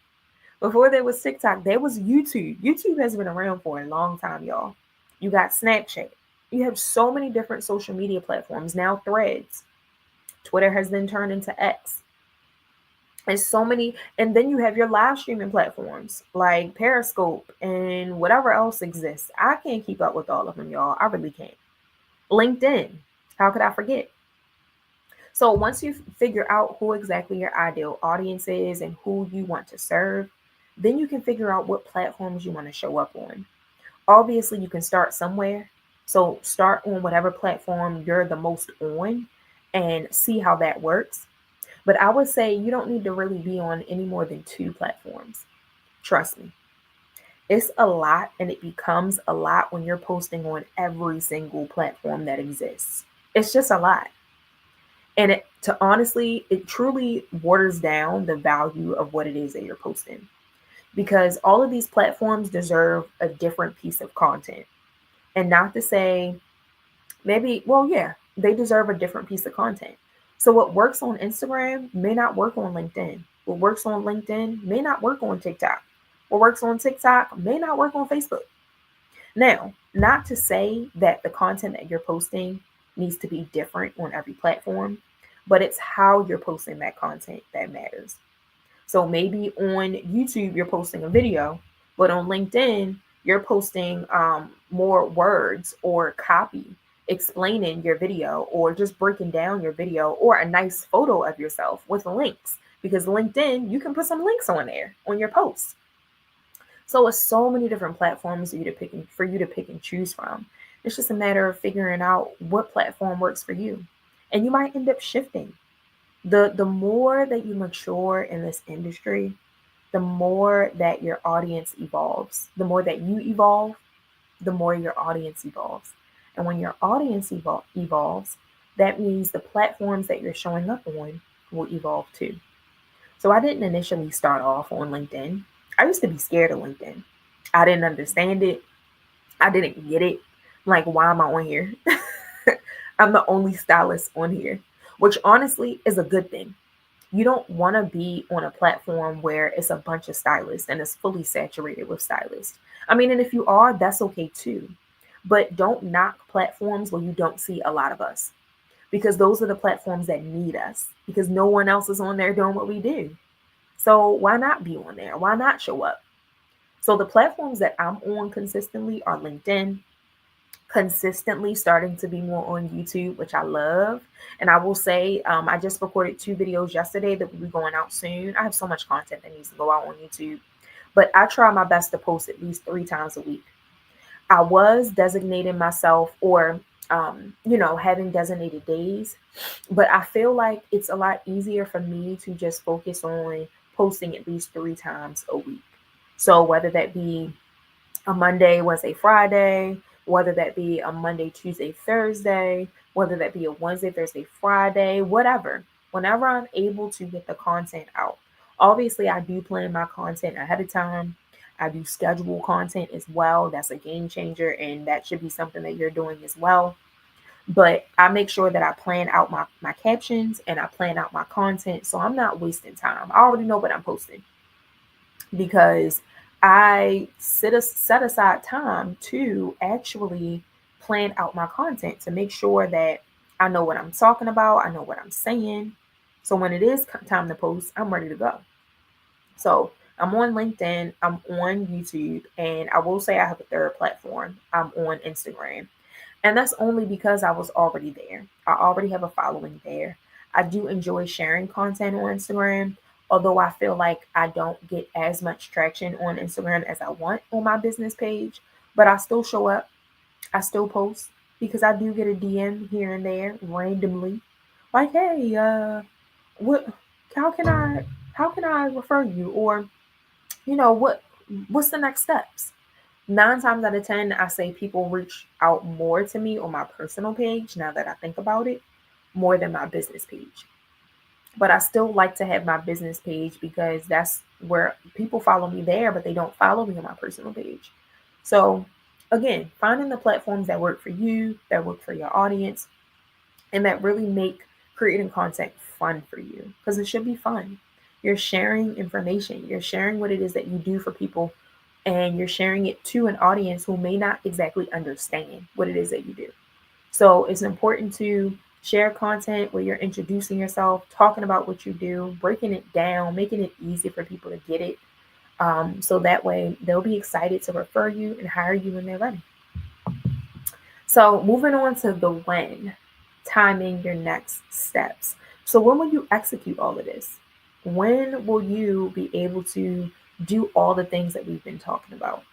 Before there was TikTok, there was YouTube. YouTube has been around for a long time, y'all. You got Snapchat. You have so many different social media platforms. Now Threads. Twitter has been turned into X. There's so many, and then you have your live streaming platforms like Periscope and whatever else exists. I can't keep up with all of them, y'all. I really can't. LinkedIn, how could I forget? So once you figure out who exactly your ideal audience is and who you want to serve, then you can figure out what platforms you want to show up on. Obviously, you can start somewhere. So start on whatever platform you're the most on and see how that works. But I would say you don't need to really be on any more than two platforms. Trust me. It's a lot, and it becomes a lot when you're posting on every single platform that exists. It's just a lot. And to honestly, it truly waters down the value of what it is that you're posting, because all of these platforms deserve a different piece of content. And not to say maybe, well, yeah, they deserve a different piece of content. So what works on Instagram may not work on LinkedIn. What works on LinkedIn may not work on TikTok. What works on TikTok may not work on Facebook. Now, not to say that the content that you're posting needs to be different on every platform, but it's how you're posting that content that matters. So maybe on YouTube, you're posting a video, but on LinkedIn, you're posting more words or copy explaining your video, or just breaking down your video, or a nice photo of yourself with links. Because LinkedIn, you can put some links on there on your posts. So it's so many different platforms for you to pick and choose from. It's just a matter of figuring out what platform works for you. And you might end up shifting. The more that you mature in this industry, the more that your audience evolves. The more that you evolve, the more your audience evolves. And when your audience evolves, that means the platforms that you're showing up on will evolve too. So I didn't initially start off on LinkedIn. I used to be scared of LinkedIn. I didn't understand it. I didn't get it. Like, why am I on here? I'm the only stylist on here, which honestly is a good thing. You don't want to be on a platform where it's a bunch of stylists and it's fully saturated with stylists. I mean, and if you are, that's okay too. But don't knock platforms where you don't see a lot of us, because those are the platforms that need us, because no one else is on there doing what we do. So why not be on there? Why not show up? So the platforms that I'm on consistently are LinkedIn, consistently starting to be more on YouTube, which I love. And I will say, I just recorded 2 videos yesterday that will be going out soon. I have so much content that needs to go out on YouTube, but I try my best to post at least 3 times a week. I was designating myself, or having designated days, but I feel like it's a lot easier for me to just focus on posting at least 3 times a week. So whether that be a Monday, Wednesday, Friday, whether that be a Monday, Tuesday, Thursday, whether that be a Wednesday, Thursday, Friday, whatever. Whenever I'm able to get the content out. Obviously, I do plan my content ahead of time. I do schedule content as well. That's a game changer, and that should be something that you're doing as well. But I make sure that I plan out my captions and I plan out my content, so I'm not wasting time. I already know what I'm posting, because I set aside time to actually plan out my content to make sure that I know what I'm talking about, I know what I'm saying. So when it is time to post, I'm ready to go. So I'm on LinkedIn, I'm on YouTube, and I will say I have a third platform. I'm on Instagram. And that's only because I was already there. I already have a following there. I do enjoy sharing content on Instagram, although I feel like I don't get as much traction on Instagram as I want on my business page. But I still show up, I still post, because I do get a DM here and there randomly. Like, hey, what how can I refer you? Or, what's the next steps? 9 times out of 10, I say people reach out more to me on my personal page, now that I think about it, more than my business page. But I still like to have my business page, because that's where people follow me there, but they don't follow me on my personal page. So, again, finding the platforms that work for you, that work for your audience, and that really make creating content fun for you, because it should be fun. You're sharing information, you're sharing what it is that you do for people, and you're sharing it to an audience who may not exactly understand what it is that you do. So it's important to Share content where you're introducing yourself, talking about what you do, breaking it down, making it easy for people to get it. So that way they'll be excited to refer you and hire you when they're ready. So moving on to the when, timing your next steps. So when will you execute all of this? When will you be able to do all the things that we've been talking about?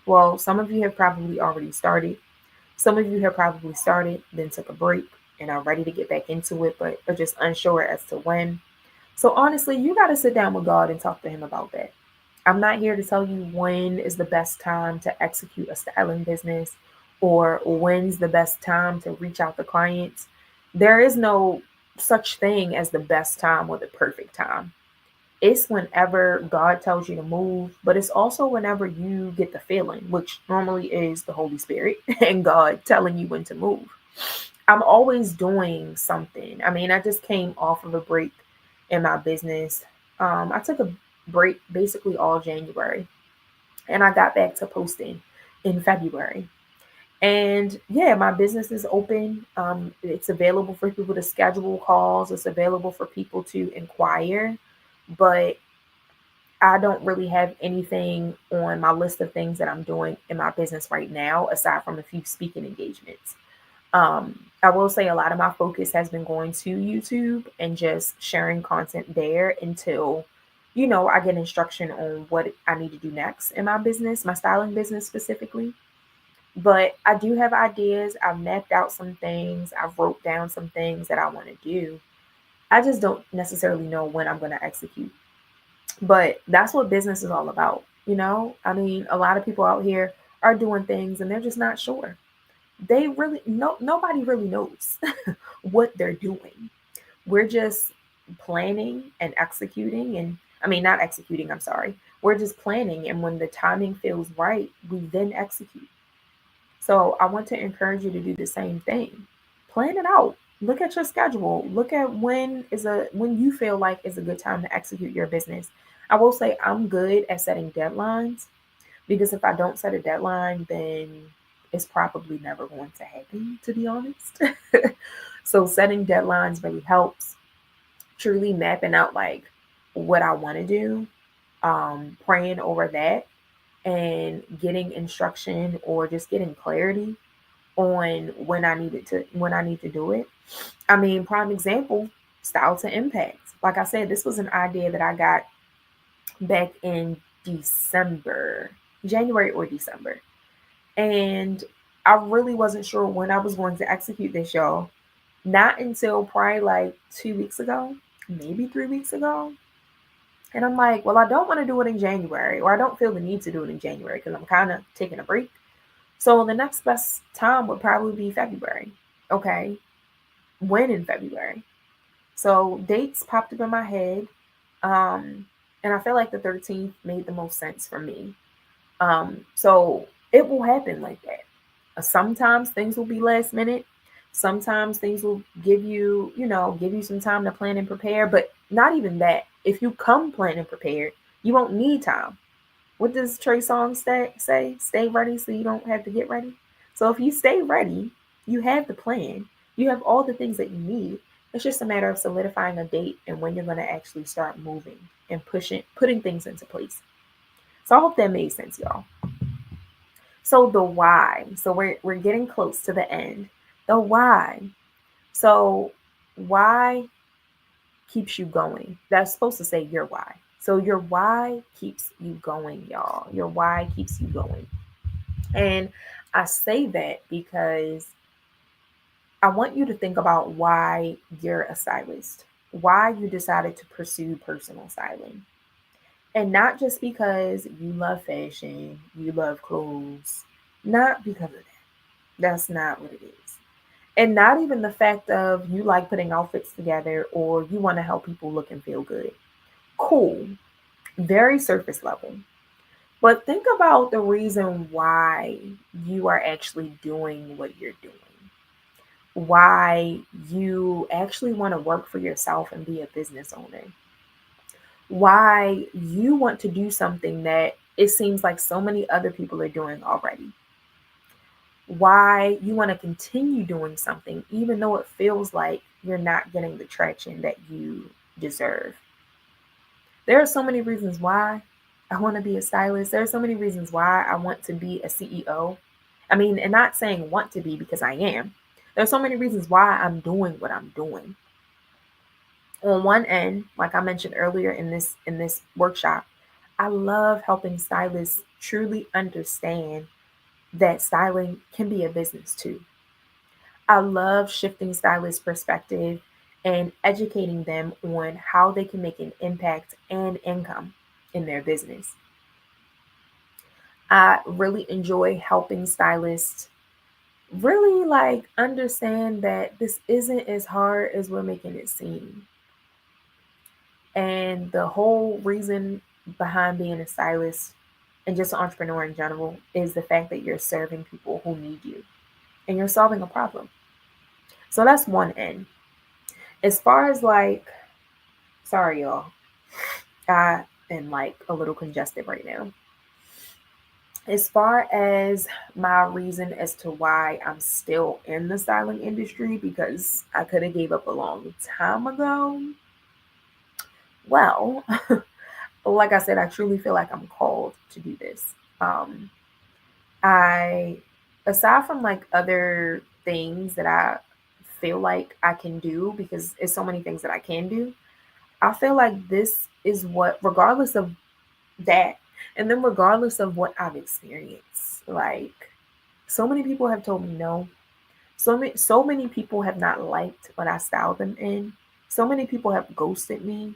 Well, some of you have probably already started. Some of you have probably started, then took a break and are ready to get back into it, but are just unsure as to when. So honestly, you got to sit down with God and talk to Him about that. I'm not here to tell you when is the best time to execute a styling business or when's the best time to reach out to clients. There is no such thing as the best time or the perfect time. It's whenever God tells you to move, but it's also whenever you get the feeling, which normally is the Holy Spirit and God telling you when to move. I'm always doing something. I mean, I just came off of a break in my business. I took a break basically all January and I got back to posting in February. And yeah, my business is open. It's available for people to schedule calls, it's available for people to inquire, but I don't really have anything on my list of things that I'm doing in my business right now, aside from a few speaking engagements. I will say a lot of my focus has been going to YouTube and just sharing content there until, I get instruction on what I need to do next in my business, my styling business specifically. But I do have ideas. I've mapped out some things. I've wrote down some things that I want to do. I just don't necessarily know when I'm going to execute. But that's what business is all about. I mean, a lot of people out here are doing things and they're just not sure. They really nobody really knows what they're doing. We're just planning and executing, and I mean not executing, I'm sorry. We're just planning, and when the timing feels right, we then execute. So I want to encourage you to do the same thing. Plan it out. Look at your schedule. Look at when you feel like is a good time to execute your business. I will say I'm good at setting deadlines because if I don't set a deadline, then it's probably never going to happen, to be honest. So setting deadlines really helps. Truly mapping out like what I want to do, praying over that and getting instruction or just getting clarity on when I need to do it. I mean, prime example, style to impact. Like I said, this was an idea that I got back in December, January or December. And I really wasn't sure when I was going to execute this, y'all. Not until probably like 2 weeks ago, maybe 3 weeks ago. And I'm like, well, I don't want to do it in January, or I don't feel the need to do it in January because I'm kind of taking a break. So the next best time would probably be February. Okay. When in February? So dates popped up in my head. And I feel like the 13th made the most sense for me. So it will happen like that. Sometimes things will be last minute. Sometimes things will give you some time to plan and prepare, but not even that. If you come planned and prepared, you won't need time. What does Trey Songz say? Stay ready so you don't have to get ready. So if you stay ready, you have the plan. You have all the things that you need. It's just a matter of solidifying a date and when you're going to actually start moving and putting things into place. So I hope that made sense, y'all. So the why. So we're getting close to the end. The why. So why keeps you going? That's supposed to say your why. So your why keeps you going, y'all. Your why keeps you going. And I say that because I want you to think about why you're a stylist, why you decided to pursue personal styling. And not just because you love fashion, you love clothes, not because of that. That's not what it is. And not even the fact of you like putting outfits together or you want to help people look and feel good. Cool. Very surface level. But think about the reason why you are actually doing what you're doing. Why you actually want to work for yourself and be a business owner. Why you want to do something that it seems like so many other people are doing already. why you want to continue doing something, even though it feels like you're not getting the traction that you deserve. There are so many reasons why I want to be a stylist. There are so many reasons why I want to be a CEO. I mean, and not saying want to be because I am. There are so many reasons why I'm doing what I'm doing. On one end, like I mentioned earlier in this workshop, I love helping stylists truly understand that styling can be a business too. I love shifting stylist perspective and educating them on how they can make an impact and income in their business. I really enjoy helping stylists really like understand that this isn't as hard as we're making it seem. And the whole reason behind being a stylist and just an entrepreneur in general is the fact that you're serving people who need you and you're solving a problem. So that's one end. As far as like, sorry, y'all, I am like a little congested right now. As far as my reason as to why I'm still in the styling industry, because I could have gave up a long time ago. Well, like I said, I truly feel like I'm called to do this. I, aside from like other things that I feel like I can do, because it's so many things that I can do, I feel like this is what, regardless of that, and then regardless of what I've experienced, like so many people have told me no. So many people have not liked what I styled them in. So many people have ghosted me.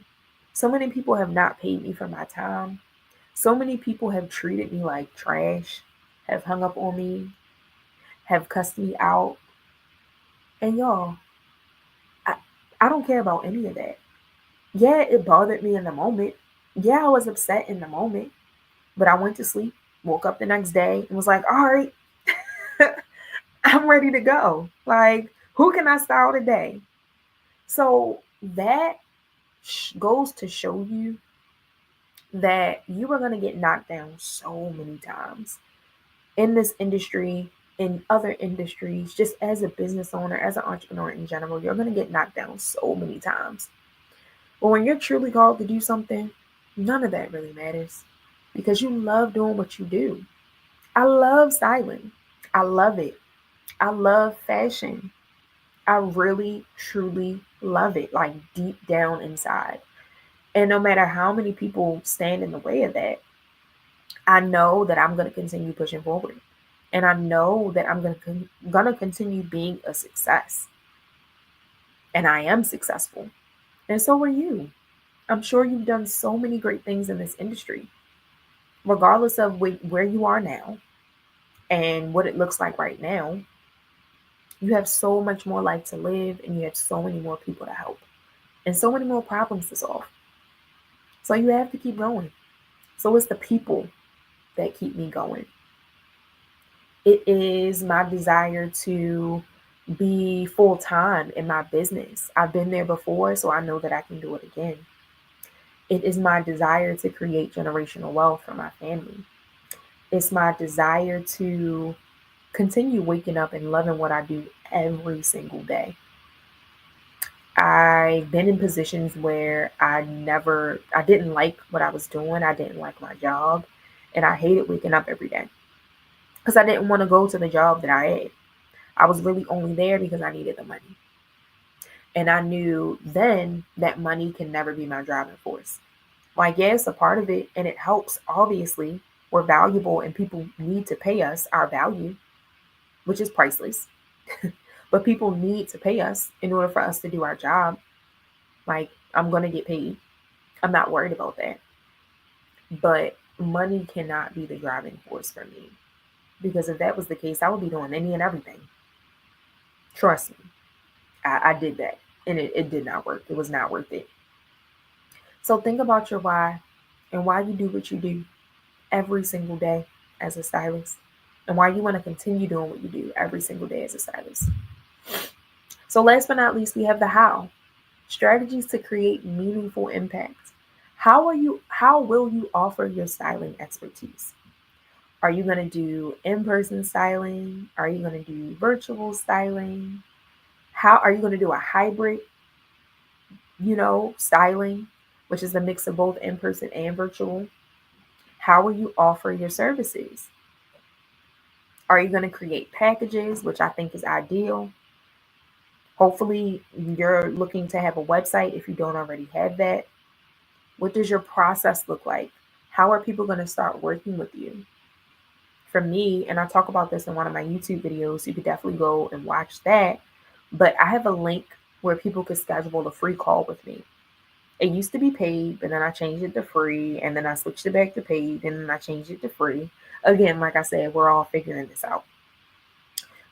So many people have not paid me for my time. So many people have treated me like trash, have hung up on me, have cussed me out. And y'all, I, I don't care about any of that. Yeah, it bothered me in the moment. Yeah, I was upset in the moment, but I went to sleep, woke up the next day, and was like, all right, I'm ready to go. Like, who can I style today? So that goes to show you that you are going to get knocked down so many times in this industry, in other industries, just as a business owner, as an entrepreneur in general. You're going to get knocked down so many times. But when you're truly called to do something, none of that really matters because you love doing what you do. I love styling. I love it. I love fashion. I really, truly love it, like deep down inside. And no matter how many people stand in the way of that, I know that I'm going to continue pushing forward. And I know that I'm gonna continue being a success. And I am successful. And so are you. I'm sure you've done so many great things in this industry, regardless of where you are now and what it looks like right now. You have so much more life to live, and you have so many more people to help, and so many more problems to solve. So you have to keep going. So it's the people that keep me going. It is my desire to be full time in my business. I've been there before, so I know that I can do it again. It is my desire to create generational wealth for my family. It's my desire to continue waking up and loving what I do every single day. I've been in positions where I didn't like what I was doing. I didn't like my job. And I hated waking up every day because I didn't want to go to the job that I had. I was really only there because I needed the money. And I knew then that money can never be my driving force. Like, yeah, it's a part of it and it helps. Obviously, we're valuable and people need to pay us our value, which is priceless. But people need to pay us in order for us to do our job. Like, I'm going to get paid. I'm not worried about that. But money cannot be the driving force for me. Because if that was the case, I would be doing any and everything. Trust me. I did that and it did not work. It was not worth it. So think about your why and why you do what you do every single day as a stylist and why you want to continue doing what you do every single day as a stylist. So last but not least, we have the how. Strategies to create meaningful impact. How will you offer your styling expertise? Are you going to do in-person styling? Are you going to do virtual styling? How are you going to do a hybrid, styling, which is a mix of both in-person and virtual? How will you offer your services? Are you going to create packages, which I think is ideal? Hopefully, you're looking to have a website if you don't already have that. What does your process look like? How are people going to start working with you? For me, and I talk about this in one of my YouTube videos, you could definitely go and watch that. But I have a link where people could schedule a free call with me. It used to be paid, but then I changed it to free, and then I switched it back to paid, and then I changed it to free. Again, like I said, we're all figuring this out.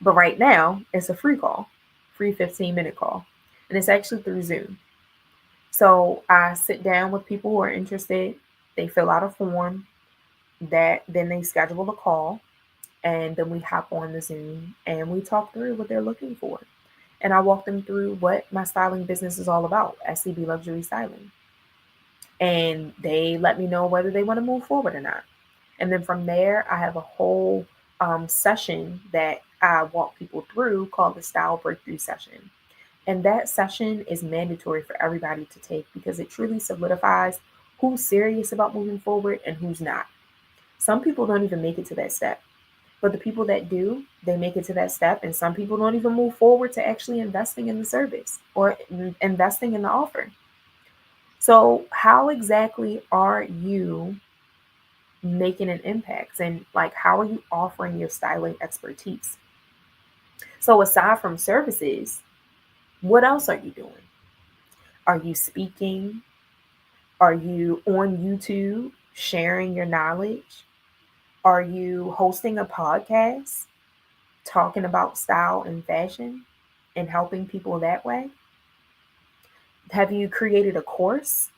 But right now, it's a free call, free 15-minute call. And it's actually through Zoom. So I sit down with people who are interested. They fill out a form that then they schedule a call. And then we hop on the Zoom and we talk through what they're looking for. And I walk them through what my styling business is all about, SCB Luxury Styling. And they let me know whether they want to move forward or not. And then from there, I have a whole session that I walk people through called the Style Breakthrough Session. And that session is mandatory for everybody to take because it truly solidifies who's serious about moving forward and who's not. Some people don't even make it to that step. But the people that do, they make it to that step. And some people don't even move forward to actually investing in the service or investing in the offer. So, how exactly are you making an impact? And like, how are you offering your styling expertise? So, aside from services, what else are you doing? Are you speaking? Are you on YouTube sharing your knowledge? Are you hosting a podcast talking about style and fashion and helping people that way? Have you created a course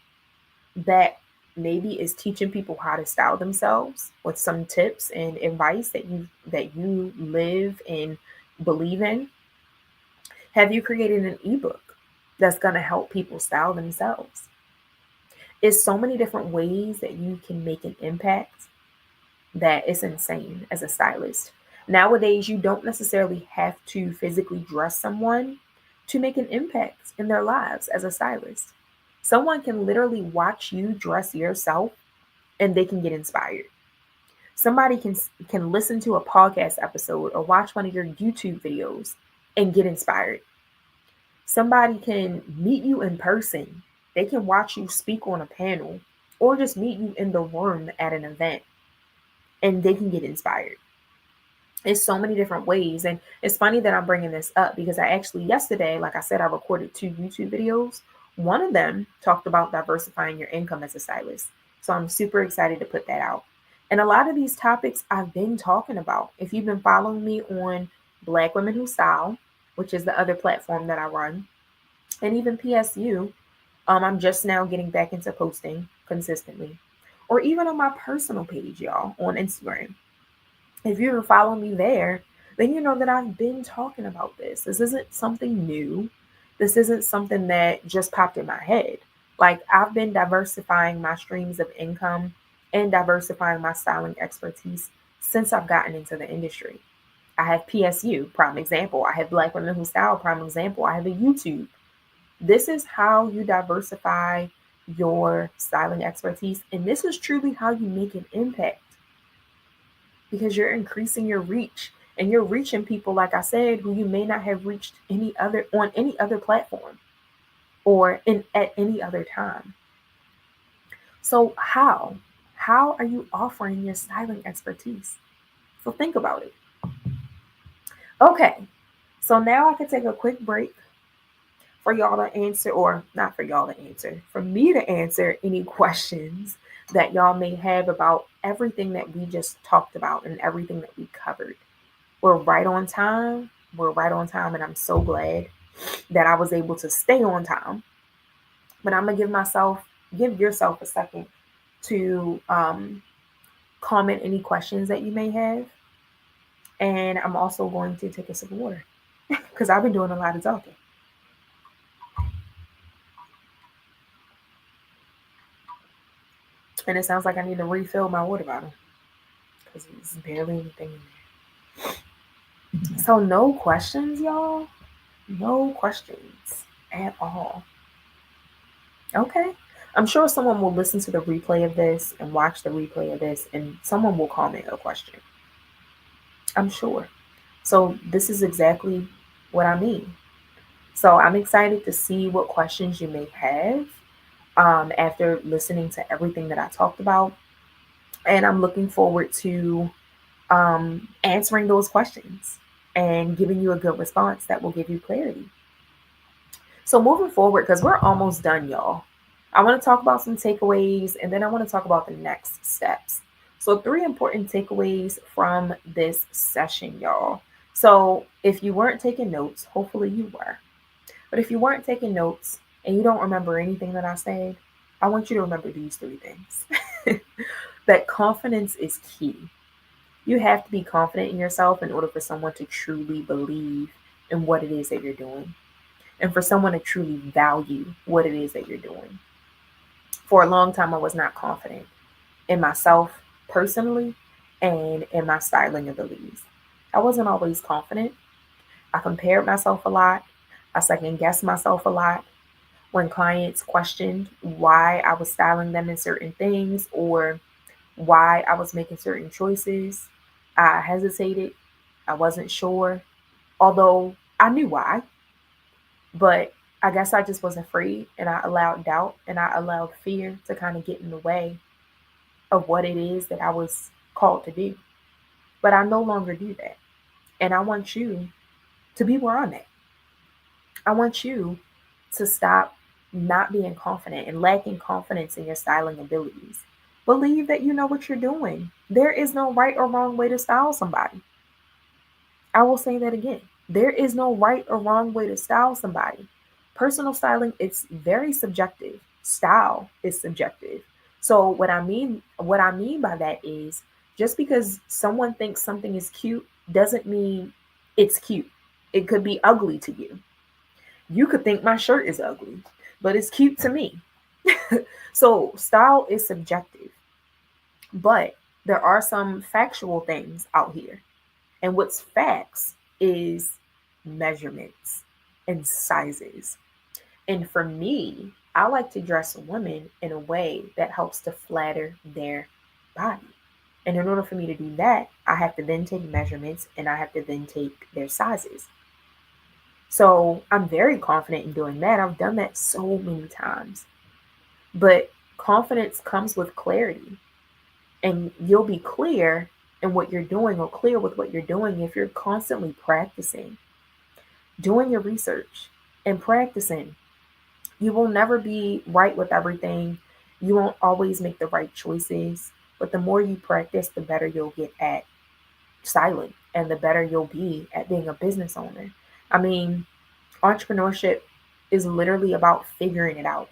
that maybe is teaching people how to style themselves with some tips and advice that you live and believe in? Have you created an ebook that's going to help people style themselves? It's so many different ways that you can make an impact that is insane as a stylist. Nowadays, you don't necessarily have to physically dress someone to make an impact in their lives as a stylist. Someone can literally watch you dress yourself and they can get inspired. Somebody can listen to a podcast episode or watch one of your YouTube videos and get inspired. Somebody can meet you in person. They can watch you speak on a panel or just meet you in the room at an event and they can get inspired. It's so many different ways. And it's funny that I'm bringing this up because I actually, yesterday, like I said, I recorded 2 YouTube videos. One of them talked about diversifying your income as a stylist. So I'm super excited to put that out. And a lot of these topics I've been talking about. If you've been following me on Black Women Who Style, which is the other platform that I run, and even PSU, I'm just now getting back into posting consistently. Or even on my personal page, y'all, on Instagram. If you're following me there, then you know that I've been talking about this. This isn't something new. This isn't something that just popped in my head. Like, I've been diversifying my streams of income and diversifying my styling expertise since I've gotten into the industry. I have PSU, prime example. I have Black Women Who Style, prime example. I have a YouTube. This is how you diversify your styling expertise. And this is truly how you make an impact because you're increasing your reach and you're reaching people, like I said, who you may not have reached any other platform or in at any other time. So how are you offering your styling expertise? So think about it. Okay, so now I can take a quick break for y'all to answer, or not for y'all to answer, for me to answer any questions that y'all may have about everything that we just talked about and everything that we covered. We're right on time. We're right on time, and I'm so glad that I was able to stay on time. But I'm gonna give yourself a second to comment any questions that you may have, and I'm also going to take a sip of water because I've been doing a lot of talking. And it sounds like I need to refill my water bottle because there's barely anything in there. So no questions, y'all. No questions at all. Okay. I'm sure someone will listen to the replay of this and watch the replay of this, and someone will comment a question. I'm sure. So this is exactly what I mean. So I'm excited to see what questions you may have after listening to everything that I talked about. And I'm looking forward to answering those questions and giving you a good response that will give you clarity. So moving forward, because we're almost done, y'all, I want to talk about some takeaways and then I want to talk about the next steps. So, 3 important takeaways from this session, y'all. So, if you weren't taking notes, hopefully you were. But if you weren't taking notes and you don't remember anything that I said, I want you to remember these 3 things. That confidence is key. You have to be confident in yourself in order for someone to truly believe in what it is that you're doing and for someone to truly value what it is that you're doing. For a long time, I was not confident in myself personally and in my styling abilities. I wasn't always confident. I compared myself a lot. I second guessed myself a lot. When clients questioned why I was styling them in certain things or why I was making certain choices, I hesitated. I wasn't sure, although I knew why. But I guess I just was afraid and I allowed doubt and I allowed fear to kind of get in the way of what it is that I was called to do. But I no longer do that. And I want you to be where I'm at. I want you to stop not being confident and lacking confidence in your styling abilities. Believe that you know what you're doing. There is no right or wrong way to style somebody. I will say that again. There is no right or wrong way to style somebody. Personal styling, it's very subjective. Style is subjective. So what I mean by that is just because someone thinks something is cute doesn't mean it's cute. It could be ugly to you. You could think my shirt is ugly, but it's cute to me. So style is subjective. But there are some factual things out here. And what's facts is measurements and sizes. And for me, I like to dress women in a way that helps to flatter their body. And in order for me to do that, I have to then take measurements and I have to then take their sizes. So I'm very confident in doing that. I've done that so many times. But confidence comes with clarity. And you'll be clear in what you're doing or clear with what you're doing if you're constantly practicing, doing your research and practicing. You will never be right with everything. You won't always make the right choices. But the more you practice, the better you'll get at styling and the better you'll be at being a business owner. I mean, entrepreneurship is literally about figuring it out.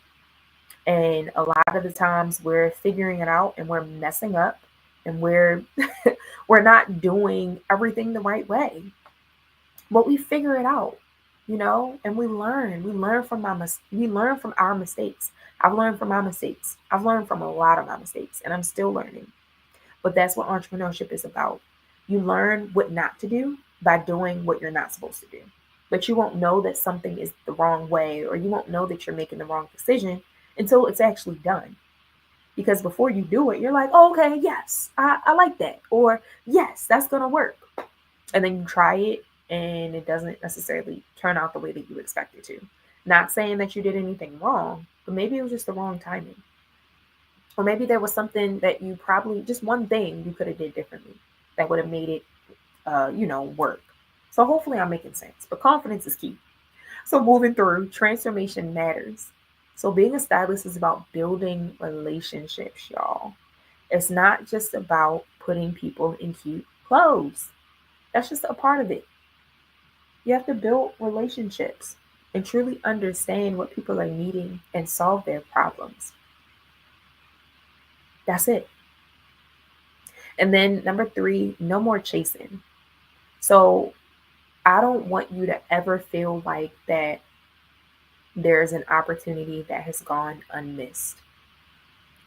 And a lot of the times we're figuring it out and we're messing up and we're not doing everything the right way. But we figure it out, and we learn. We learn from our mistakes. I've learned from my mistakes. I've learned from a lot of my mistakes and I'm still learning. But that's what entrepreneurship is about. You learn what not to do by doing what you're not supposed to do. But you won't know that something is the wrong way or you won't know that you're making the wrong decision until it's actually done. Because before you do it, you're like, oh, okay, yes, I like that. Or yes, that's going to work. And then you try it and it doesn't necessarily turn out the way that you expect it to. Not saying that you did anything wrong, but maybe it was just the wrong timing. Or maybe there was something that you probably, just one thing you could have did differently that would have made it, work. So hopefully I'm making sense. But confidence is key. So moving through, transformation matters. So being a stylist is about building relationships, y'all. It's not just about putting people in cute clothes. That's just a part of it. You have to build relationships and truly understand what people are needing and solve their problems. That's it. And then number 3, no more chasing. So I don't want you to ever feel like that there's an opportunity that has gone unmissed.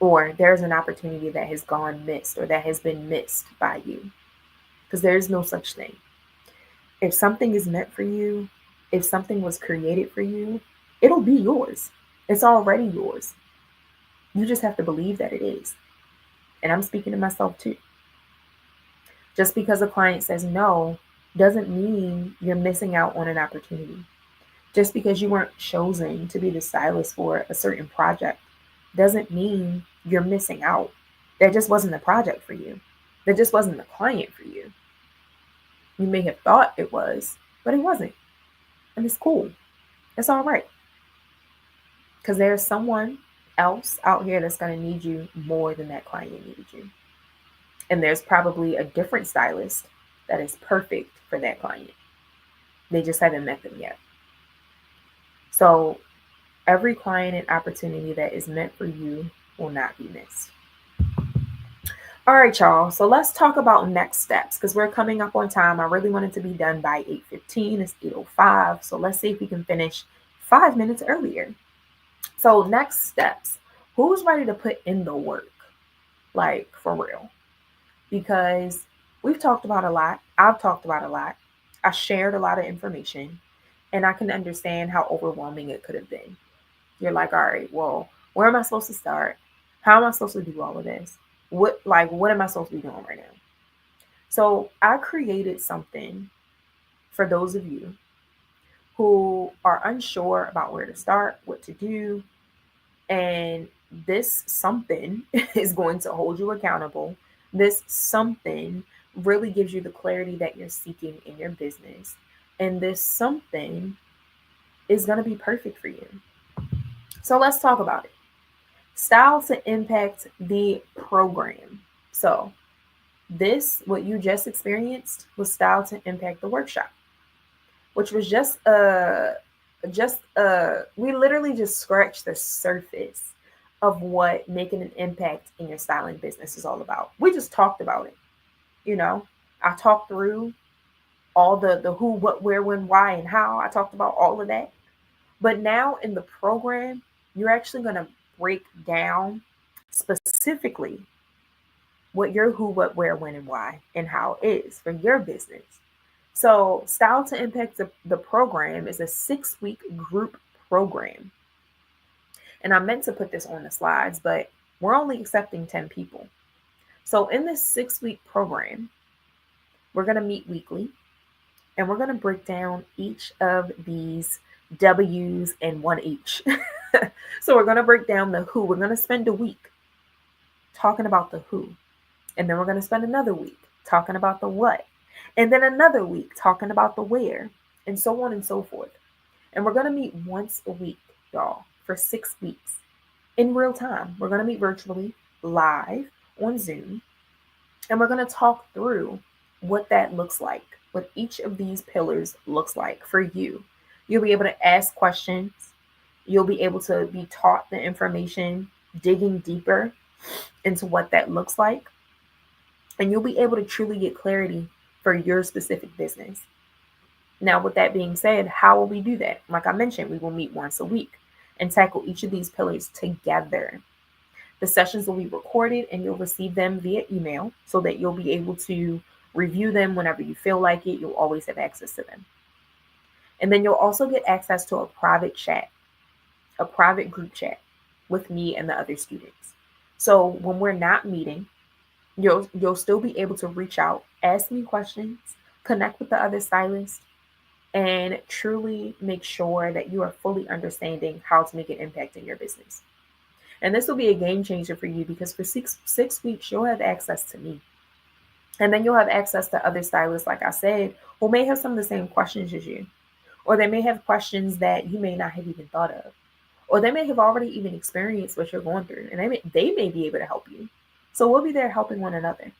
or there's an opportunity that has gone missed or that has been missed by you, because there is no such thing. If something is meant for you, if something was created for you, it'll be yours. It's already yours. You just have to believe that it is. And I'm speaking to myself too. Just because a client says no doesn't mean you're missing out on an opportunity. Just because you weren't chosen to be the stylist for a certain project doesn't mean you're missing out. That just wasn't the project for you. That just wasn't the client for you. You may have thought it was, but it wasn't. And it's cool. It's all right. Because there's someone else out here that's going to need you more than that client needed you. And there's probably a different stylist that is perfect for that client. They just haven't met them yet. So every client and opportunity that is meant for you will not be missed. All right, y'all. So let's talk about next steps, because we're coming up on time. I really wanted to be done by 8:15. It's 8:05. So let's see if we can finish 5 minutes earlier. So next steps. Who's ready to put in the work? Like, for real. Because we've talked about a lot. I've talked about a lot. I shared a lot of information, and I can understand how overwhelming it could have been. You're like, all right, well, where am I supposed to start? How am I supposed to do all of this? What am I supposed to be doing right now? So I created something for those of you who are unsure about where to start, what to do. And this something is going to hold you accountable. This something really gives you the clarity that you're seeking in your business. And this something is going to be perfect for you. So let's talk about it. Style to impact the program. So what you just experienced was style to impact the workshop, which was we literally just scratched the surface of what making an impact in your styling business is all about. We just talked about it. I talked through all the who, what, where, when, why, and how. I talked about all of that. But now in the program, you're actually going to break down specifically what your who, what, where, when, and why, and how is for your business. So Style to Impact the program is a 6-week group program. And I meant to put this on the slides, but we're only accepting 10 people. So in this 6-week program, we're going to meet weekly, and we're going to break down each of these W's and one H. So we're going to break down the who. We're going to spend a week talking about the who. And then we're going to spend another week talking about the what. And then another week talking about the where, and so on and so forth. And we're going to meet once a week, y'all, for 6 weeks in real time. We're going to meet virtually, live on Zoom. And we're going to talk through what that looks like, what each of these pillars looks like for you. You'll be able to ask questions. You'll be able to be taught the information, digging deeper into what that looks like. And you'll be able to truly get clarity for your specific business. Now, with that being said, how will we do that? Like I mentioned, we will meet once a week and tackle each of these pillars together. The sessions will be recorded and you'll receive them via email so that you'll be able to review them whenever you feel like it. You'll always have access to them. And then you'll also get access to a private chat, a private group chat with me and the other students. So when we're not meeting, you'll still be able to reach out, ask me questions, connect with the other stylists, and truly make sure that you are fully understanding how to make an impact in your business. And this will be a game changer for you because for six weeks, you'll have access to me. And then you'll have access to other stylists, like I said, who may have some of the same questions as you. Or they may have questions that you may not have even thought of. Or they may have already even experienced what you're going through. And they may be able to help you. So we'll be there helping one another.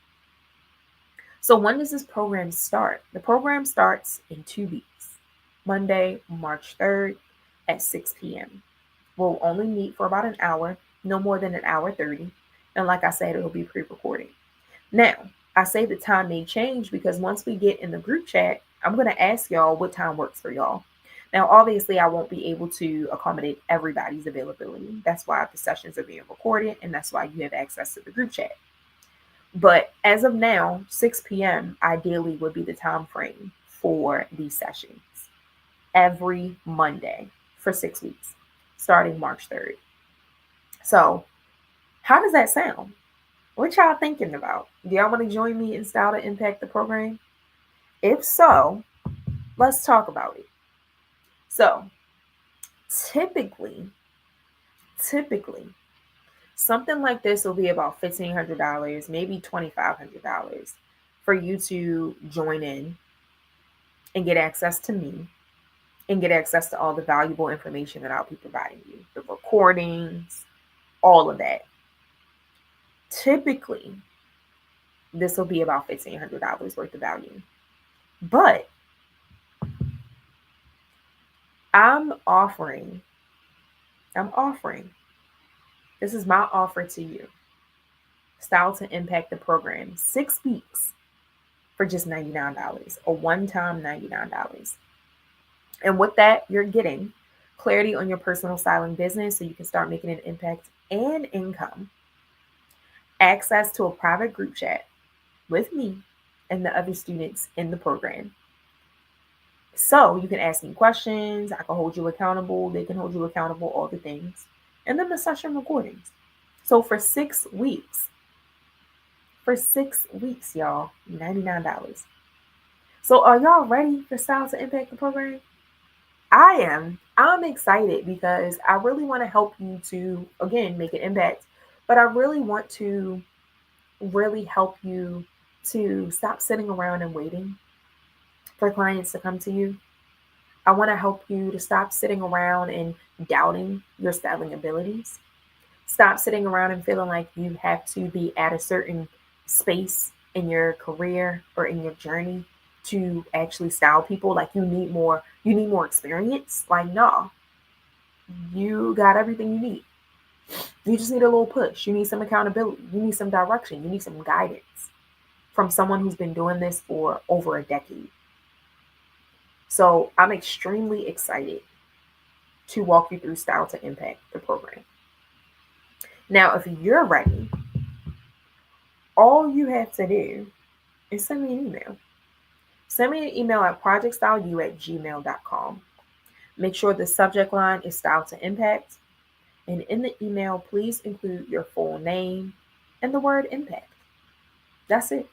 So when does this program start? The program starts in 2 weeks. Monday, March 3rd at 6 p.m. We'll only meet for about an hour, no more than an hour 30. And like I said, it'll be pre-recorded. Now, I say the time may change because once we get in the group chat, I'm going to ask y'all what time works for y'all. Now, obviously, I won't be able to accommodate everybody's availability. That's why the sessions are being recorded, and that's why you have access to the group chat. But as of now, 6 p.m. ideally would be the time frame for these sessions every Monday for 6 weeks, starting March 3rd. So, how does that sound? What y'all thinking about? Do y'all want to join me in Style to Impact the program? If so, let's talk about it. So, typically, something like this will be about $1,500, maybe $2,500 for you to join in and get access to me and get access to all the valuable information that I'll be providing you, the recordings, all of that. Typically, this will be about $1,500 worth of value. But I'm offering, this is my offer to you, Style to Impact the program, 6 weeks for just $99, a one-time $99. And with that, you're getting clarity on your personal styling business so you can start making an impact and income, access to a private group chat with me and the other students in the program. So you can ask me questions, I can hold you accountable, they can hold you accountable, all the things. And then the session recordings. So for 6 weeks, y'all, $99. So are y'all ready for Style to Impact the program? I am. I'm excited because I really want to help you to, again, make an impact, but I really want to really help you to stop sitting around and waiting for clients to come to you. I want to help you to stop sitting around and doubting your styling abilities. Stop sitting around and feeling like you have to be at a certain space in your career or in your journey to actually style people. Like you need more experience. Like, no, you got everything you need. You just need a little push. You need some accountability. You need some direction. You need some guidance from someone who's been doing this for over a decade. So I'm extremely excited to walk you through Style to Impact the program. Now, if you're ready, all you have to do is send me an email. Send me an email at projectstyleu@gmail.com. Make sure the subject line is Style to Impact. And in the email, please include your full name and the word impact. That's it.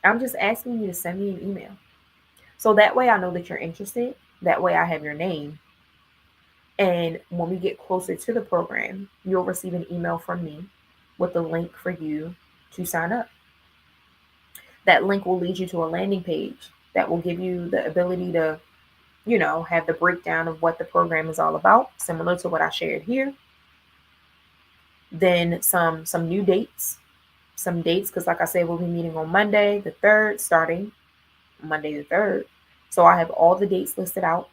I'm just asking you to send me an email. So that way I know that you're interested. That way I have your name. And when we get closer to the program, you'll receive an email from me with a link for you to sign up. That link will lead you to a landing page that will give you the ability to, have the breakdown of what the program is all about, similar to what I shared here. Then some new dates, because like I said, we'll be meeting on Monday the 3rd, starting Monday the 3rd. So I have all the dates listed out.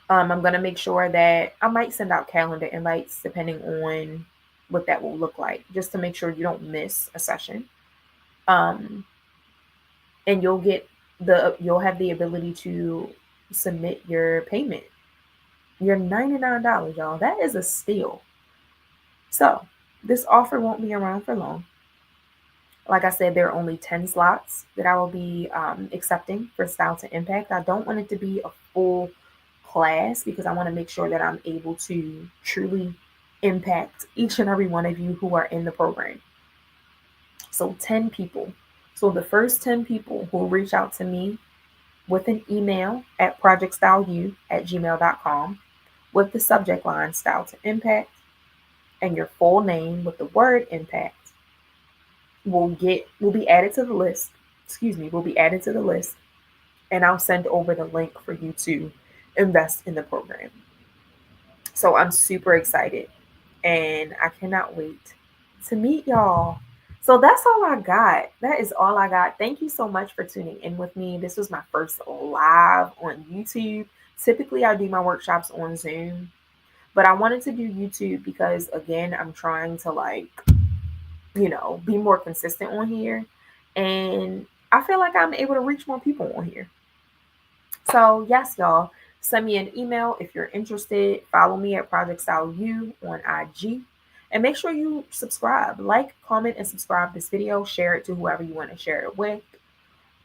I'm going to make sure that I might send out calendar invites depending on what that will look like, just to make sure you don't miss a session. And you'll have the ability to submit your payment. Your $99, y'all. That is a steal. So this offer won't be around for long. Like I said, there are only 10 slots that I will be accepting for Style to Impact. I don't want it to be a full class because I want to make sure that I'm able to truly impact each and every one of you who are in the program. So 10 people. So the first 10 people who reach out to me with an email at projectstyleu@gmail.com with the subject line Style to Impact and your full name with the word impact will be added to the list. Will be added to the list, and I'll send over the link for you to invest in the program. So I'm super excited and I cannot wait to meet y'all. So that's all I got. That is all I got. Thank you so much for tuning in with me. This was my first live on YouTube. Typically, I do my workshops on Zoom, but I wanted to do YouTube because, again, I'm trying to be more consistent on here. And I feel like I'm able to reach more people on here. So, yes, y'all, send me an email if you're interested. Follow me at Project Style U on IG. And make sure you subscribe, like, comment, and subscribe this video. Share it to whoever you want to share it with.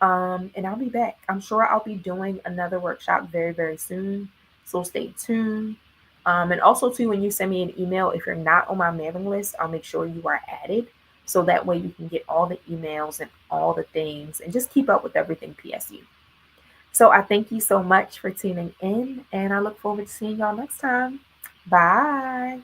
And I'll be back. I'm sure I'll be doing another workshop very, very soon. So stay tuned. And also, too, when you send me an email, if you're not on my mailing list, I'll make sure you are added. So that way you can get all the emails and all the things and just keep up with everything PSU. So I thank you so much for tuning in, and I look forward to seeing y'all next time. Bye.